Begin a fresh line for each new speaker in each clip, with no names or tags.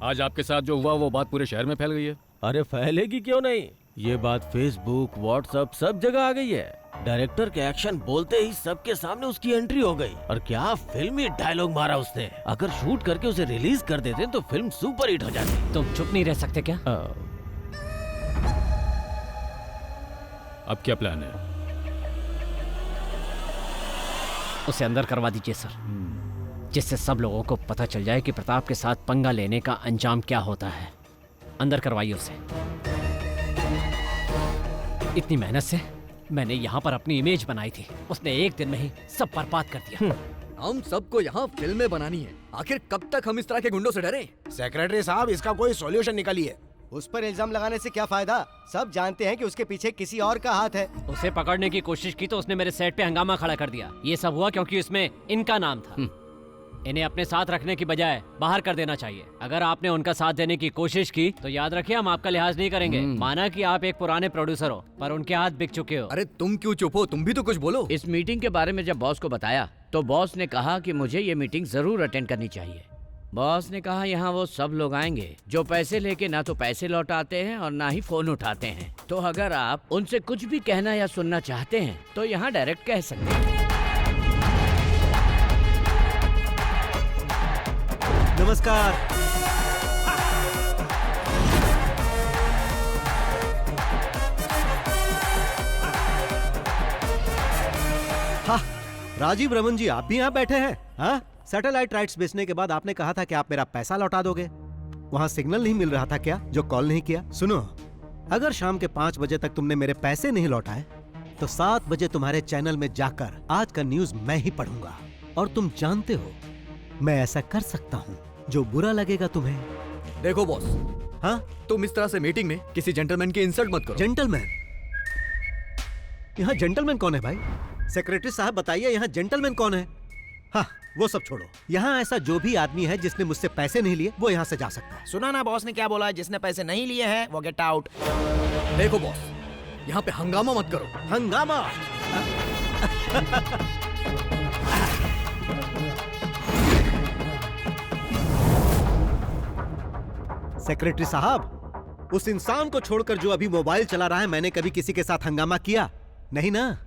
आज आपके साथ जो हुआ वो बात पूरे शहर में फैल गई है।
अरे फैलेगी क्यों नहीं, ये बात फेसबुक व्हाट्सएप सब जगह आ गई है। डायरेक्टर के एक्शन बोलते ही सबके सामने उसकी एंट्री हो गई। और क्या फिल्मी डायलॉग मारा उसने। अगर शूट करके उसे रिलीज कर देते तो फिल्म सुपर हिट हो जाती।
तुम चुप नहीं रह सकते क्या?
अब क्या प्लान है?
उसे अंदर करवा दीजिए सर, जिससे सब लोगों को पता चल जाए कि प्रताप के साथ पंगा लेने का अंजाम क्या होता है। अंदर करवाइए उसे। इतनी मेहनत से मैंने यहाँ पर अपनी इमेज बनाई थी, उसने एक दिन में ही सब बर्बाद कर दिया।
हम सबको यहाँ फिल्में बनानी है, आखिर कब तक हम इस तरह के गुंडों से डरें?
सेक्रेटरी साहब, इसका कोई सॉल्यूशन निकालिए।
उस पर इल्जाम लगाने से क्या फायदा? सब जानते हैं कि उसके पीछे किसी और का हाथ है।
उसे पकड़ने की कोशिश की तो उसने मेरे सेट पे हंगामा खड़ा कर दिया। ये सब हुआ क्योंकि इसमें इनका नाम था। इन्हें अपने साथ रखने की बजाय बाहर कर देना चाहिए। अगर आपने उनका साथ देने की कोशिश की तो याद रखिए हम आपका लिहाज नहीं करेंगे। माना कि आप एक पुराने प्रोड्यूसर हो, पर उनके हाथ बिक चुके हो।
अरे तुम क्यों चुप हो? तुम भी तो कुछ बोलो।
इस मीटिंग के बारे में जब बॉस को बताया तो बॉस ने कहा कि मुझे ये मीटिंग जरूर अटेंड करनी चाहिए। बॉस ने कहा यहाँ वो सब लोग आएंगे जो पैसे लेके ना तो पैसे लौटाते हैं और ना ही फोन उठाते हैं। तो अगर आप उनसे कुछ भी कहना या सुनना चाहते हैं तो यहाँ डायरेक्ट कह सकते हैं।
नमस्कार। हाँ, राजीव रमन जी, आप भी यहाँ बैठे हैं? हाँ, सैटेलाइट राइट्स बेचने के बाद आपने कहा था कि आप मेरा पैसा लौटा दोगे। वहाँ सिग्नल नहीं मिल रहा था क्या जो कॉल नहीं किया? सुनो, अगर शाम के 5 बजे तक तुमने मेरे पैसे नहीं लौटाए तो 7 बजे तुम्हारे चैनल में जाकर आज का न्यूज मैं ही पढ़ूंगा। और तुम जानते हो मैं ऐसा कर सकता हूँ जो बुरा लगेगा तुम्हें।
देखो बॉस,
हाँ,
तुम इस तरह से मीटिंग में किसी जेंटलमैन की इंसल्ट मत करो।
जेंटलमैन? यहाँ जेंटलमैन कौन है भाई? सेक्रेटरी साहब बताइए, यहाँ जेंटलमैन कौन है? हाँ, वो सब छोड़ो। यहाँ ऐसा जो भी आदमी है जिसने मुझसे पैसे नहीं लिए वो यहाँ से जा सकता है।
सुना ना बॉस ने क्या बोला? जिसने पैसे नहीं लिए हैं वो गेट आउट।
देखो बॉस, यहाँ पे हंगामा मत करो।
हंगामा? सेक्रेटरी साहब, उस इंसान को छोड़कर जो अभी मोबाइल चला रहा है, मैंने कभी किसी के साथ हंगामा किया नहीं ना?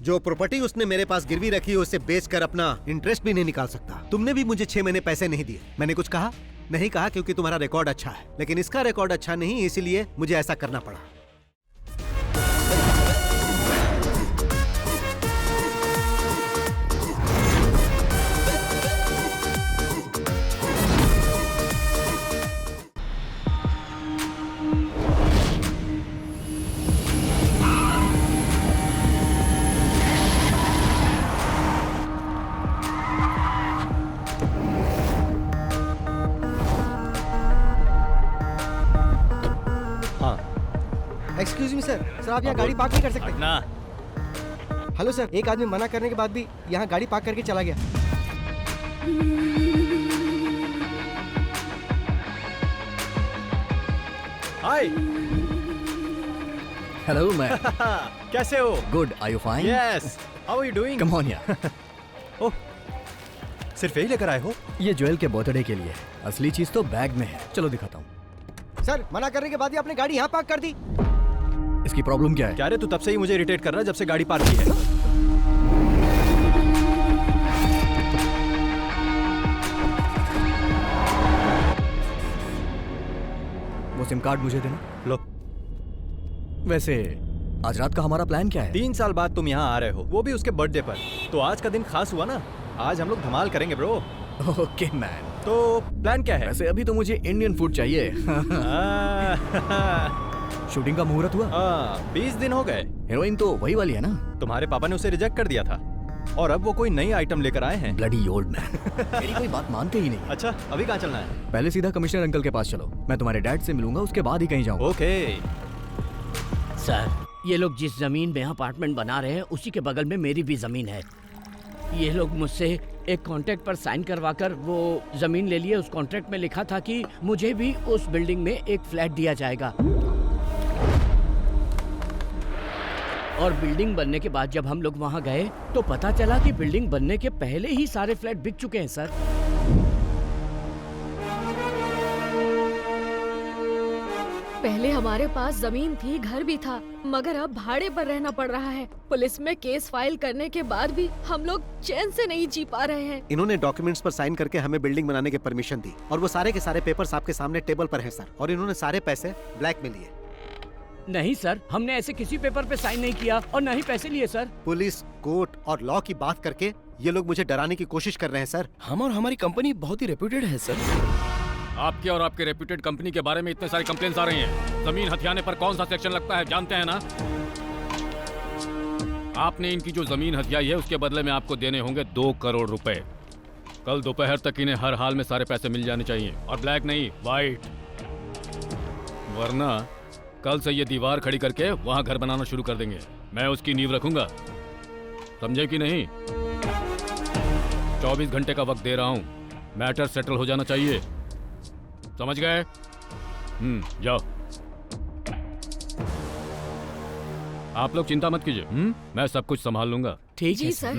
जो प्रॉपर्टी उसने मेरे पास गिरवी रखी है उसे बेचकर अपना इंटरेस्ट भी नहीं निकाल सकता। तुमने भी मुझे 6 महीने पैसे नहीं दिए। मैंने कुछ कहा? नहीं कहा, क्योंकि तुम्हारा रिकॉर्ड अच्छा है। लेकिन इसका रिकॉर्ड अच्छा नहीं, इसीलिए मुझे ऐसा करना पड़ा। एक्सक्यूज मी सर, आप यहाँ गाड़ी पार्क नहीं कर सकते?
ना।
हेलो सर, एक आदमी मना करने के बाद भी यहाँ गाड़ी पार्क करके चला गया।
हाय।
Hello man.
कैसे हो?
Good, are you fine?
Yes. How are you doing?
Come on यार।
ओह, सिर्फ यही लेकर आए हो?
ये ज्वेल के बर्थडे के लिए है, असली चीज तो बैग में है। चलो दिखाता हूँ।
सर, मना करने के बाद ही आपने गाड़ी यहाँ पार्क कर दी।
इसकी प्रॉब्लम क्या है?
क्या रे, तू तब से ही मुझे इरिटेट कर रहा है जब से गाड़ी पार्क की है।
वो सिम कार्ड मुझे देना।
लो।
वैसे आज रात का हमारा प्लान क्या है?
3 साल बाद तुम यहाँ आ रहे हो, वो भी उसके बर्थडे पर। तो आज का दिन खास हुआ ना। आज हम लोग धमाल करेंगे ब्रो।
Okay man.
तो प्लान क्या है?
वैसे अभी तो मुझे इंडियन फूड चाहिए। शूटिंग का मुहूर्त हुआ?
20 दिन हो गए।
हीरोइन तो वही वाली है ना?
तुम्हारे पापा ने उसे रिजेक्ट कर दिया था और अब वो कोई नई आइटम लेकर आए हैं।
Bloody old man. मेरी कोई बात मानते ही नहीं।
अच्छा, अभी कहाँ चलना है?
पहले सीधा कमिश्नर अंकल के पास चलो, मैं तुम्हारे डैड से मिलूंगा, उसके बाद ही कहीं जाऊंगा।
ओके।
सर, ये लोग जिस जमीन में अपार्टमेंट बना रहे हैं उसी के बगल में मेरी भी जमीन है। ये लोग मुझसे एक कॉन्ट्रैक्ट पर साइन करवाकर वो जमीन ले लिए। उस कॉन्ट्रैक्ट में लिखा था कि मुझे भी उस बिल्डिंग में एक फ्लैट दिया जाएगा। और बिल्डिंग बनने के बाद जब हम लोग वहां गए तो पता चला कि बिल्डिंग बनने के पहले ही सारे फ्लैट बिक चुके हैं सर।
पहले हमारे पास जमीन थी, घर भी था, मगर अब भाड़े पर रहना पड़ रहा है। पुलिस में केस फाइल करने के बाद भी हम लोग चैन से नहीं जी पा रहे हैं।
इन्होंने डॉक्यूमेंट्स पर साइन करके हमें बिल्डिंग बनाने की परमिशन दी और वो सारे के सारे पेपर्स आपके सामने टेबल पर हैं सर। और इन्होंने सारे पैसे ब्लैक में लिए।
नहीं सर, हमने ऐसे किसी पेपर पे साइन नहीं किया और न ही पैसे लिए सर।
पुलिस, कोर्ट और लॉ की बात करके ये लोग मुझे डराने की कोशिश कर रहे हैं सर।
हम और हमारी कंपनी बहुत ही रेप्यूटेड है सर।
आपके और आपके रेप्यूटेड कंपनी के बारे में इतने सारे कंप्लेंट्स आ रही हैं। जमीन हथियाने पर कौन सा सेक्शन लगता है जानते हैं ना? आपने इनकी जो जमीन हथियाई है उसके बदले में आपको देने होंगे 2 करोड़ रुपए। कल दोपहर तक इन्हें हर हाल में सारे पैसे मिल जाने चाहिए, और ब्लैक नहीं, वाइट। वरना कल से ये दीवार खड़ी करके वहां घर बनाना शुरू कर देंगे। मैं उसकी नींव रखूंगा, समझे कि नहीं? 24 घंटे का वक्त दे रहा हूं, मैटर सेटल हो जाना चाहिए, समझ गए? जाओ। आप लोग चिंता मत कीजिए, मैं सब कुछ संभाल लूंगा।
ठीक
जी
है
सर।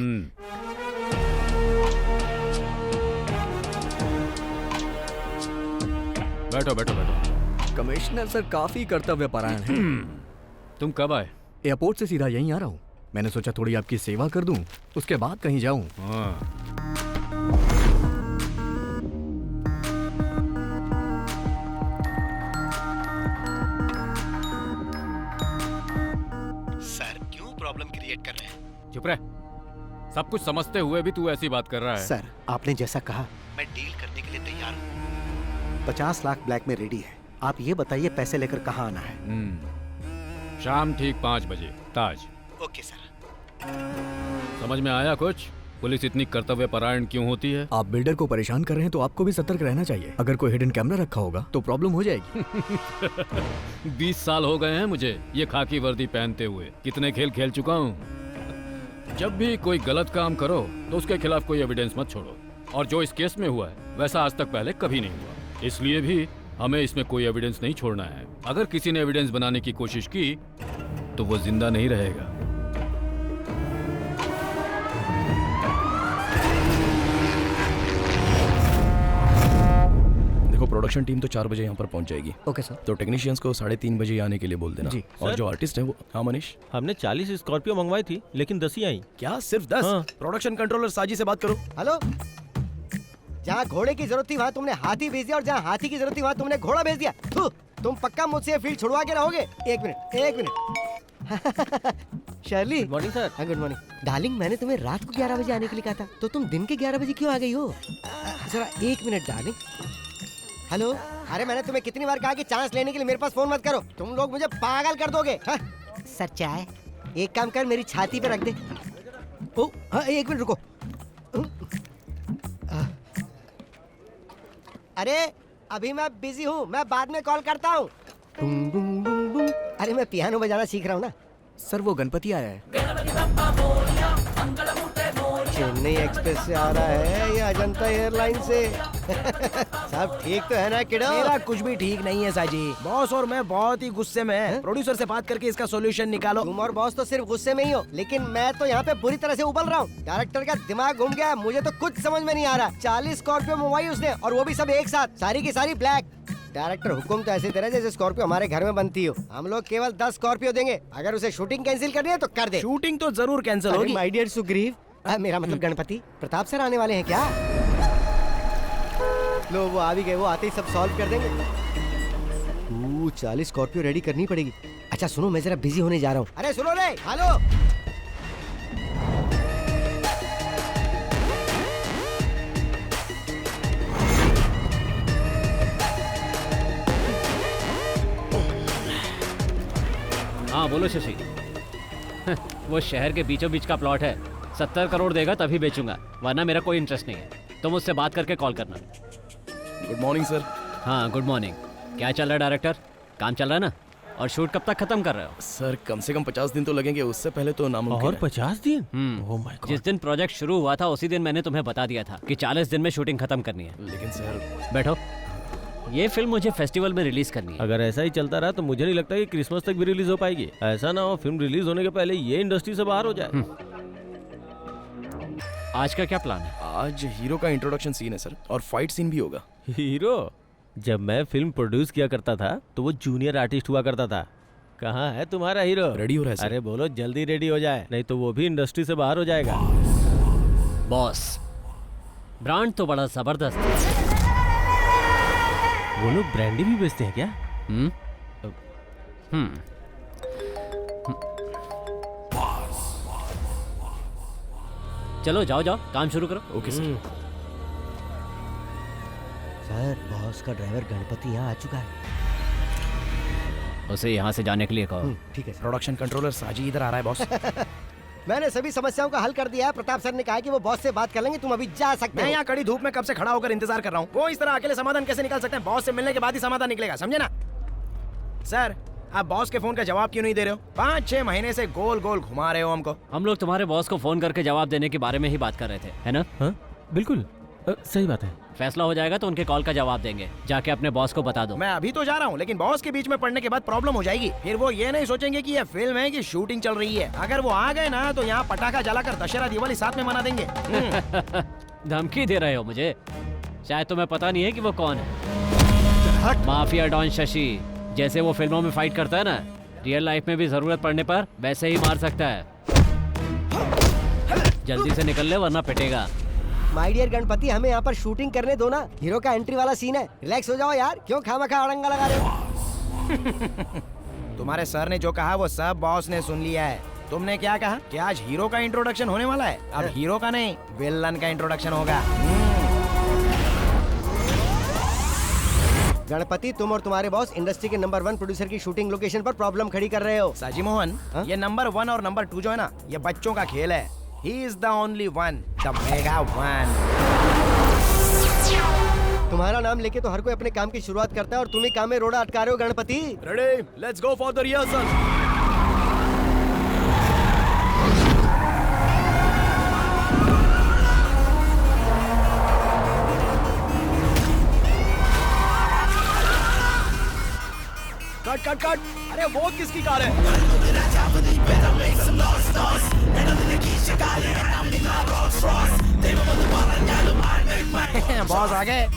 बैठो बैठो बैठो।
कमिश्नर सर काफी कर्तव्य परायण हैं।
तुम कब आए?
एयरपोर्ट से सीधा यहीं आ रहा हूँ। मैंने सोचा थोड़ी आपकी सेवा कर दूं, उसके बाद कहीं जाऊं।
हाँ।
सर क्यों प्रॉब्लम क्रिएट कर रहे हैं?
चुप रह। सब कुछ समझते हुए भी तू ऐसी बात कर रहा है।
सर आपने जैसा कहा मैं डील करने के लिए तैयार हूँ। 50 लाख ब्लैक में रेडी है। आप ये बताइए पैसे लेकर कहाँ आना है?
शाम ठीक 5 बजे, ताज।
Okay sir.
समझ में आया कुछ? पुलिस इतनी कर्तव्य परायण क्यों होती है?
आप बिल्डर को परेशान कर रहे हैं तो आपको भी सतर्क रहना चाहिए। अगर कोई हिडन कैमरा रखा होगा तो प्रॉब्लम हो जाएगी।
20 साल हो गए हैं मुझे ये खाकी वर्दी पहनते हुए। कितने खेल खेल चुका हूँ। जब भी कोई गलत काम करो तो उसके खिलाफ कोई एविडेंस मत छोड़ो, और जो इस केस में हुआ है वैसा आज तक पहले कभी नहीं हुआ। इसलिए भी हमें इसमें कोई एविडेंस नहीं छोड़ना है। अगर किसी ने एविडेंस बनाने की कोशिश की तो वो जिंदा नहीं रहेगा।
देखो, प्रोडक्शन टीम तो 4 बजे यहाँ पर पहुँच जाएगी।
Okay sir.
तो टेक्नीशियंस को 3:30 बजे आने के लिए बोल देना।
जी,
और
सर।
जो आर्टिस्ट है वो, हाँ मनीष,
हमने 40 स्कॉर्पियो मंगवाई थी, लेकिन 10 ही आई।
क्या सिर्फ 10?
हाँ।
प्रोडक्शन कंट्रोलर साजी से बात करो।
हेलो, जहाँ घोड़े की जरूरत थी वहाँ तुमने हाथी भेज दिया और जहाँ हाथी की जरूरत थी वहाँ तुमने घोड़ा भेज दिया। तुम पक्का मुझसे ये फील्ड छुड़वा के रहोगे? एक minute. Shirley,
good morning sir.
हाँ गुड मॉर्निंग। डार्लिंग, मैंने तुम्हें रात को 11 बजे आने के लिए कहा था, तो तुम दिन के 11 बजे क्यों आ गई हो? जरा 1 मिनट डार्लिंग। हेलो, अरे मैंने तुम्हें कितनी बार कहा कि चांस लेने के लिए मेरे पास फोन मत करो, तुम लोग मुझे पागल कर दोगे। हाँ? सर चाय एक काम कर, मेरी छाती पे रख दे। ओ हाँ, 1 मिनट रुको। अरे अभी मैं बिजी हूँ, मैं बाद में कॉल करता हूँ। अरे मैं पियानो बजाना सीख रहा हूँ ना।
सर वो गणपति आया है।
चेन्नई एक्सप्रेस से आ रहा है या अजंता एयरलाइन से? सब ठीक तो है ना किडो?
मेरा कुछ भी ठीक नहीं है साजी। बॉस और मैं बहुत ही गुस्से में हैं। प्रोड्यूसर से बात करके इसका सॉल्यूशन निकालो।
तुम और बॉस तो सिर्फ गुस्से में ही हो, लेकिन मैं तो यहाँ पे बुरी तरह से उबल रहा हूँ। डायरेक्टर का दिमाग घूम गया, मुझे तो कुछ समझ में नहीं आ रहा। 40 स्कॉर्पियो मंगवाई उसने, और वो भी सब एक साथ, सारी की सारी ब्लैक। डायरेक्टर हुकुम तो ऐसे दे रहा है जैसे स्कॉर्पियो हमारे घर में बनती हो। हम लोग केवल 10 स्कॉर्पियो देंगे, अगर उसे शूटिंग कैंसिल करनी है तो कर दे।
शूटिंग तो जरूर कैंसिल होगी।
माय डियर सुग्रीव, मेरा मतलब गणपति प्रताप सर आने वाले हैं क्या? लो वो आ भी गए, वो आते ही सब सॉल्व कर देंगे। 40 स्कॉर्पियो रेडी करनी पड़ेगी। अच्छा सुनो, मैं जरा बिजी होने जा रहा हूँ। अरे सुनो रे, हेलो।
हाँ बोलो शशि। वो शहर के बीचों बीच का प्लॉट है, 70 करोड़ देगा तभी बेचूंगा, वरना मेरा कोई इंटरेस्ट नहीं है। तुम उससे बात करके कॉल करना।
Good morning sir.
हाँ गुड मॉर्निंग। क्या चल रहा है डायरेक्टर? काम चल रहा है ना? और शूट कब तक खत्म कर रहे हो?
सर कम से कम 50 दिन तो लगेंगे, उससे पहले तो नामुमकिन
और
है।
50 दिन? Oh my God.
जिस दिन प्रोजेक्ट शुरू हुआ था उसी दिन मैंने तुम्हें बता दिया था कि 40 दिन में शूटिंग खत्म करनी है।
लेकिन सर,
बैठो। ये फिल्म मुझे फेस्टिवल में रिलीज करनी है।
अगर ऐसा ही चलता रहा तो मुझे नहीं लगता कि क्रिसमस तक भी रिलीज हो पाएगी। ऐसा ना हो फिल्म रिलीज होने के पहले ये इंडस्ट्री से बाहर हो जाए।
आज का क्या प्लान है?
आज हीरो का इंट्रोडक्शन सीन है सर, और फाइट सीन भी होगा।
हीरो? जब मैं फिल्म प्रोड्यूस किया करता था तो वो जूनियर आर्टिस्ट हुआ करता था। कहाँ है तुम्हारा हीरो?
रेडी हो रहा है सर।
अरे बोलो जल्दी रेडी हो जाए, नहीं तो वो भी इंडस्ट्री से बाहर हो जाएगा।
बॉस, ब्रांड तो बड़ा जबरदस्त है।
वो लोग ब्रांडी भी बेचते हैं क्या?
चलो जाओ जाओ, काम शुरू करो।
Okay sir.
सर बॉस का ड्राइवर गणपति यहाँ आ चुका है।
उसे यहाँ से जाने के लिए कहो।
ठीक है सर।
प्रोडक्शन कंट्रोलर साजी इधर आ रहा है बॉस।
मैंने सभी समस्याओं का हल कर दिया है। प्रताप सर ने कहा कि वो बॉस से बात कर लेंगे, तुम अभी जा सकते हो।
मैं यहाँ कड़ी धूप में कब से खड़ा होकर इंतजार कर रहा हूँ। वो इस तरह अकेले समाधान कैसे निकाल सकते हैं? बॉस से मिलने के बाद ही समाधान निकलेगा, समझे ना? सर आप बॉस के फोन का जवाब क्यों नहीं दे रहे हो? 5-6 महीने से गोल गोल घुमा रहे हो हमको।
हम लोग तुम्हारे बॉस को फोन करके जवाब देने के बारे में ही बात कर रहे थे, है ना?
हाँ बिल्कुल, सही बात है।
फैसला हो जाएगा तो उनके कॉल का जवाब देंगे। जाके अपने बॉस को बता दो।
मैं अभी तो जा रहा हूँ, लेकिन बॉस के बीच में पड़ने के बाद प्रॉब्लम हो जाएगी। फिर वो ये नहीं सोचेंगे कि ये फिल्म है कि शूटिंग चल रही है। अगर वो आ गए ना तो यहाँ पटाखा जलाकर दशहरा दिवाली साथ में मना देंगे।
धमकी दे रहे हो मुझे? शायद तुम्हें पता नहीं है कि वो कौन है। Mafia don Shashi. जैसे वो फिल्मों में फाइट करता है ना, रियल लाइफ में भी जरूरत पड़ने पर वैसे ही मार सकता है। जल्दी से निकल ले वरना पिटेगा।
माय डियर गणपति, हमें यहाँ पर शूटिंग करने दो ना। हीरो का एंट्री वाला सीन है। रिलैक्स हो जाओ यार, क्यों खामखा अड़ंगा लगा रहे हो?
तुम्हारे सर ने जो कहा वो सब बॉस ने सुन लिया है। तुमने क्या कहा कि आज हीरो का इंट्रोडक्शन होने वाला है? अब हीरो का नहीं, विलन का इंट्रोडक्शन होगा।
गणपति, तुम और तुम्हारे बॉस इंडस्ट्री के नंबर 1 प्रोड्यूसर की शूटिंग लोकेशन पर प्रॉब्लम खड़ी कर रहे हो।
साजी मोहन, ये नंबर 1 और नंबर 2 जो है ना, ये बच्चों का खेल है। He is the only one, the mega one.
तुम्हारा नाम लेके तो हर कोई अपने काम की शुरुआत करता है और तुम ही काम में रोड़ा अटका रहे हो Ganpati.
Ready, let's go for the rehearsal. Cut cut cut. अरे वो किसकी कार है?
बॉस आ गए।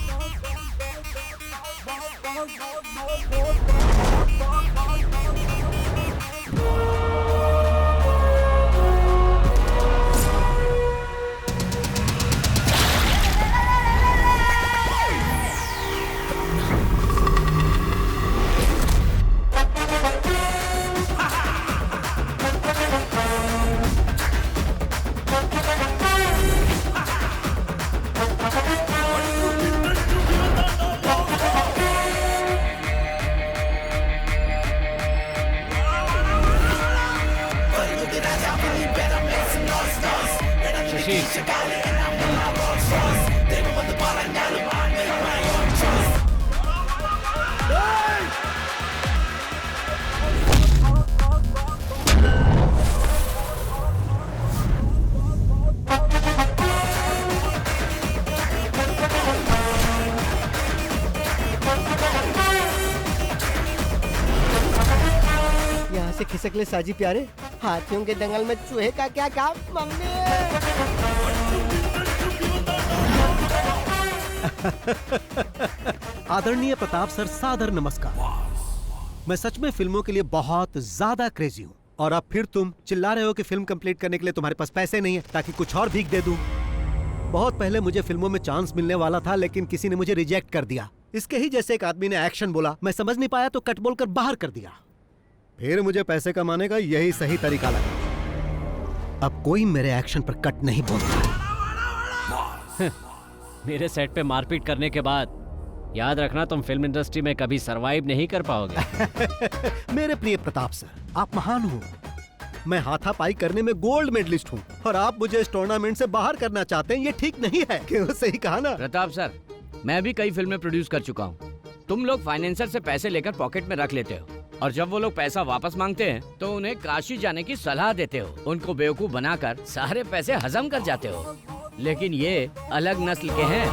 यहाँ से खिसक ले साजी प्यारे। हाथियों के दंगल में चूहे का क्या काम? मम्मी
आदरणीय प्रताप सर, सादर नमस्कार। मैं सच में फिल्मों के लिए बहुत ज्यादा क्रेजी हूँ और अब फिर तुम चिल्ला रहे हो कि फिल्म कंप्लीट करने के लिए तुम्हारे पास पैसे नहीं है ताकि कुछ और भीख दे दूं। बहुत पहले मुझे फिल्मों में चांस मिलने वाला था, लेकिन किसी ने मुझे रिजेक्ट कर दिया। इसके ही जैसे एक आदमी ने एक्शन बोला, मैं समझ नहीं पाया तो कट बोलकर बाहर कर दिया। फिर मुझे पैसे कमाने का यही सही तरीका लगा। अब कोई मेरे एक्शन पर कट नहीं बोलता।
मेरे सेट पे मारपीट करने के बाद याद रखना, तुम फिल्म इंडस्ट्री में कभी सरवाइव नहीं कर पाओगे।
मेरे प्रिय प्रताप सर, आप महान हो। मैं हाथापाई करने में गोल्ड मेडलिस्ट हूँ और आप मुझे इस टूर्नामेंट से बाहर करना चाहते हैं। ये ठीक नहीं है। क्यों? सही कहा ना
प्रताप सर, मैं भी कई फिल्में प्रोड्यूस कर चुका हूँ। तुम लोग फाइनेंसर से पैसे लेकर पॉकेट में रख लेते हो और जब वो लोग पैसा वापस मांगते हैं तो उन्हें काशी जाने की सलाह देते हो। उनको बेवकूफ बनाकर सारे पैसे हजम कर जाते हो। लेकिन ये अलग नस्ल के हैं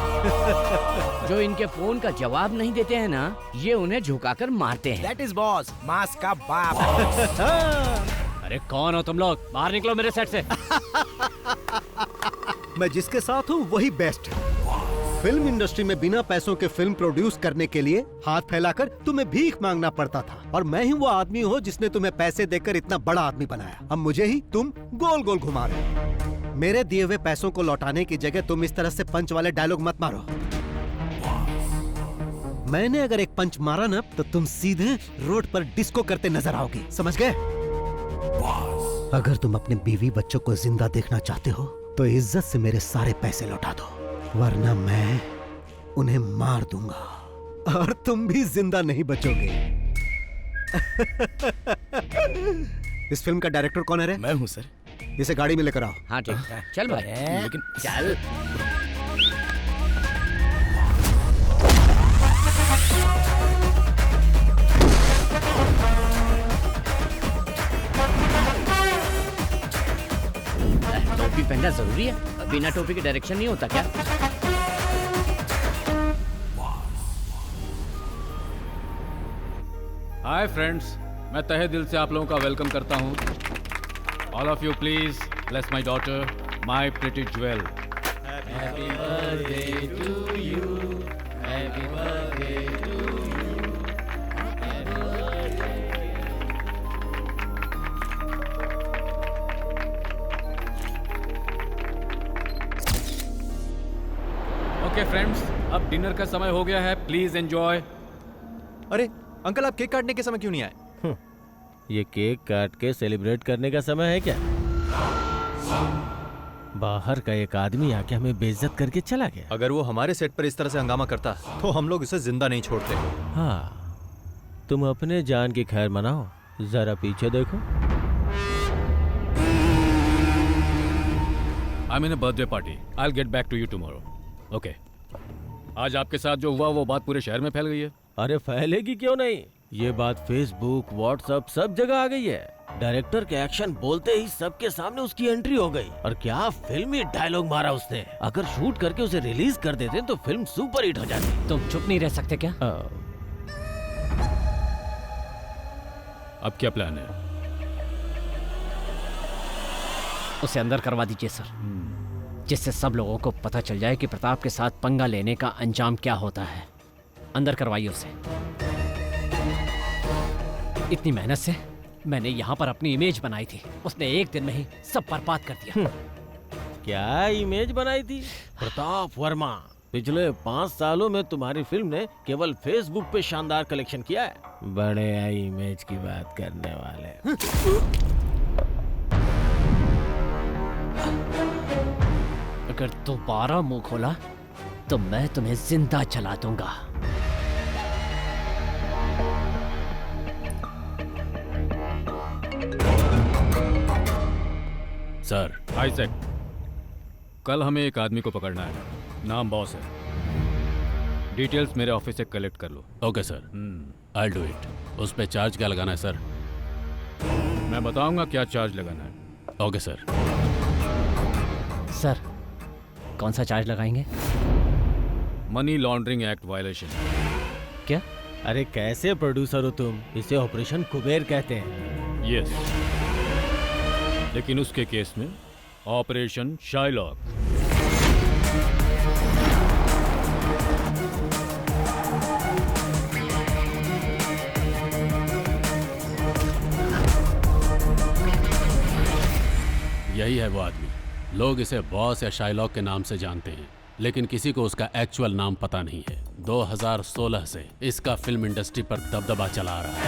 जो इनके फोन का जवाब नहीं देते हैं ना, ये उन्हें झुकाकर मारते हैं।
That is boss, मास का बाप।
अरे कौन हो तुम लोग? बाहर निकलो मेरे सेट से।
मैं जिसके साथ हूँ वही बेस्ट है। फिल्म इंडस्ट्री में बिना पैसों के फिल्म प्रोड्यूस करने के लिए हाथ फैलाकर तुम्हें भीख मांगना पड़ता था, और मैं ही वो आदमी हूँ जिसने तुम्हें पैसे देकर इतना बड़ा आदमी बनाया। अब मुझे ही तुम गोल गोल घुमा रहे हो। मेरे दिए हुए पैसों को लौटाने की जगह तुम इस तरह से पंच वाले डायलॉग मत मारो। मैंने अगर एक पंच मारा ना तो तुम सीधे रोड पर डिस्को करते नजर आओगे, समझ गए? अगर तुम अपने बीवी बच्चों को जिंदा देखना चाहते हो तो इज्जत से मेरे सारे पैसे लौटा दो, वरना मैं उन्हें मार दूंगा और तुम भी जिंदा नहीं बचोगे। इस फिल्म का डायरेक्टर कौन है रे?
मैं हूँ सर।
इसे गाड़ी में लेकर आओ।
हाँ ठीक है, चल भाई।
लेकिन
चल। टोपी पहनना जरूरी है, बिना टोपी के डायरेक्शन नहीं होता क्या?
हाय फ्रेंड्स, मैं तहे दिल से आप लोगों का वेलकम करता हूँ। All of you please bless my daughter, my pretty jewel.
Happy birthday to you, happy birthday to you.
Okay friends, अब डिनर का समय हो गया है, प्लीज एंजॉय।
अरे अंकल, आप केक काटने के समय क्यों नहीं आए?
ये केक काट के सेलिब्रेट करने का समय है क्या? बाहर का एक आदमी आके हमें बेइज्जत करके चला गया।
अगर वो हमारे सेट पर इस तरह से हंगामा करता तो हम लोग उसे जिंदा नहीं छोड़ते।
हाँ, तुम अपने जान की खैर मनाओ, जरा पीछे देखो।
I mean a birthday party. I will get back to you tomorrow. Okay. आज आपके साथ जो हुआ वो बात पूरे शहर में फैल गई है।
अरे फैलेगी क्यों नहीं, ये बात फेसबुक व्हाट्सएप सब जगह आ गई है। डायरेक्टर के एक्शन बोलते ही सबके सामने उसकी एंट्री हो गई, और क्या फिल्मी डायलॉग मारा उसने। अगर शूट करके उसे रिलीज कर देते तो फिल्म सुपर हिट हो जाती।
तुम चुप नहीं रह सकते क्या?
अब क्या प्लान है?
उसे अंदर करवा दीजिए सर, जिससे सब लोगों को पता चल जाए कि प्रताप के साथ पंगा लेने का अंजाम क्या होता है। अंदर करवाइए उसे। इतनी मेहनत से मैंने यहाँ पर अपनी इमेज बनाई थी, उसने एक दिन में ही सब बर्बाद कर दिया।
क्या इमेज बनाई थी? प्रताप वर्मा, पिछले 5 सालों में तुम्हारी फिल्म ने केवल फेसबुक पे शानदार कलेक्शन किया है। बड़े इमेज की बात करने वाले।
अगर दोबारा मुंह खोला तो मैं तुम्हें जिंदा जला दूंगा।
सर आइजैक, कल हमें एक आदमी को पकड़ना है, नाम बॉस है। डिटेल्स मेरे ऑफिस से कलेक्ट कर लो।
Okay sir, I do it. उस पे चार्ज क्या लगाना है सर?
मैं बताऊंगा क्या चार्ज लगाना है।
Okay sir.
सर कौन सा चार्ज लगाएंगे?
Money laundering act violation.
क्या?
अरे कैसे प्रोड्यूसर हो तुम? इसे ऑपरेशन कुबेर कहते हैं।
यस, लेकिन उसके केस में ऑपरेशन शाइलॉक।
यही है वो आदमी। लोग इसे बॉस या शाइलॉक के नाम से जानते हैं, लेकिन किसी को उसका एक्चुअल नाम पता नहीं है। 2016 से इसका फिल्म इंडस्ट्री पर दबदबा चला आ रहा है।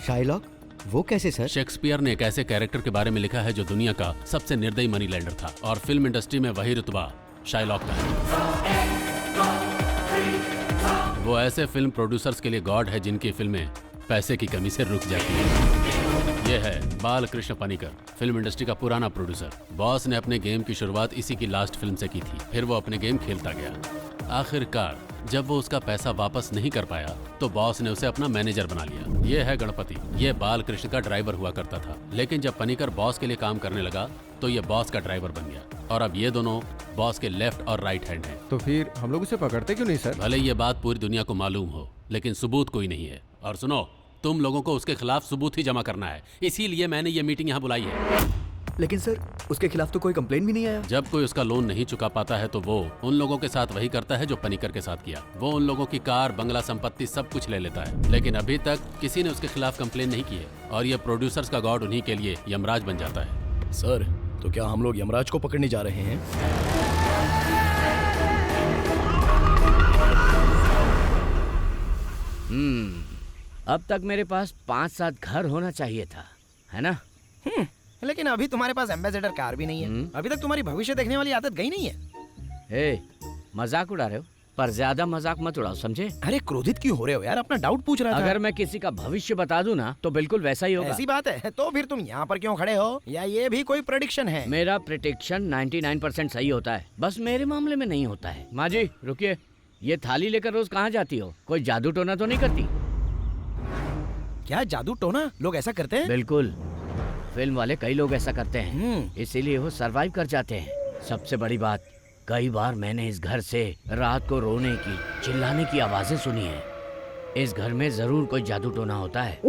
शाइलॉक? वो कैसे सर?
शेक्सपियर ने एक ऐसे कैरेक्टर के बारे में लिखा है जो दुनिया का सबसे निर्दयी मनी लैंडर था, और फिल्म इंडस्ट्री में वही रुतबा शाइलॉक का है। वो ऐसे फिल्म प्रोड्यूसर्स के लिए गॉड है जिनकी फिल्में पैसे की कमी से रुक जाती है। ये है बालकृष्ण पनिकर, फिल्म इंडस्ट्री का पुराना प्रोड्यूसर। बॉस ने अपने गेम की शुरुआत इसी की लास्ट फिल्म से की थी। फिर वो अपने गेम खेलता गया। आखिरकार जब वो उसका पैसा वापस नहीं कर पाया तो बॉस ने उसे अपना मैनेजर बना लिया। ये है गणपति, ये बालकृष्ण का ड्राइवर हुआ करता था। लेकिन जब पनिकर बॉस के लिए काम करने लगा तो ये बॉस का ड्राइवर बन गया, और अब ये दोनों बॉस के लेफ्ट और राइट हैंड हैं।
तो फिर हम लोग उसे पकड़ते क्यों नहीं सर?
भले ये बात पूरी दुनिया को मालूम हो, लेकिन सबूत कोई नहीं है। और सुनो, तुम लोगों को उसके खिलाफ सबूत ही जमा करना है, इसीलिए मैंने ये मीटिंग यहाँ बुलाई है।
लेकिन सर उसके खिलाफ तो कोई कंप्लेन भी नहीं आया।
जब कोई उसका लोन नहीं चुका पाता है तो वो उन लोगों के साथ वही करता है जो पनीकर के साथ किया। वो उन लोगों की कार, बंगला, संपत्ति सब कुछ ले लेता है, लेकिन अभी तक किसी ने उसके खिलाफ कंप्लेन नहीं की है। और ये प्रोड्यूसर्स का गॉड उन्हीं के लिए यमराज बन जाता है।
सर तो क्या हम लोग यमराज को पकड़ने जा रहे हैं?
अब तक मेरे पास 5-7 घर होना चाहिए था, है ना?
लेकिन अभी तुम्हारे पास एम्बेसडर कार भी नहीं है। अभी तक तुम्हारी भविष्य देखने वाली आदत गई नहीं है।
मजाक उड़ा रहे हो, पर ज्यादा मजाक मत उड़ाओ, समझे?
अरे क्रोधित क्यों हो रहे हो यार? अपना डाउट पूछ रहा था।
अगर मैं किसी का भविष्य बता दूं ना तो बिल्कुल वैसा ही होगा।
ऐसी बात है तो फिर तुम यहाँ पर क्यों खड़े हो? या ये भी कोई प्रेडिक्शन है?
मेरा प्रेडिक्शन 99% सही होता है, बस मेरे मामले में नहीं होता है। माँ जी रुकिए, ये थाली लेकर रोज कहाँ जाती हो? कोई जादू टोना तो नहीं करती?
क्या जादू टोना? लोग ऐसा करते हैं?
बिल्कुल, फिल्म वाले कई लोग ऐसा करते हैं, इसीलिए वो सरवाइव कर जाते हैं। सबसे बड़ी बात, कई बार मैंने इस घर से रात को रोने की, चिल्लाने की आवाजें सुनी है। इस घर में जरूर कोई जादू टोना होता है।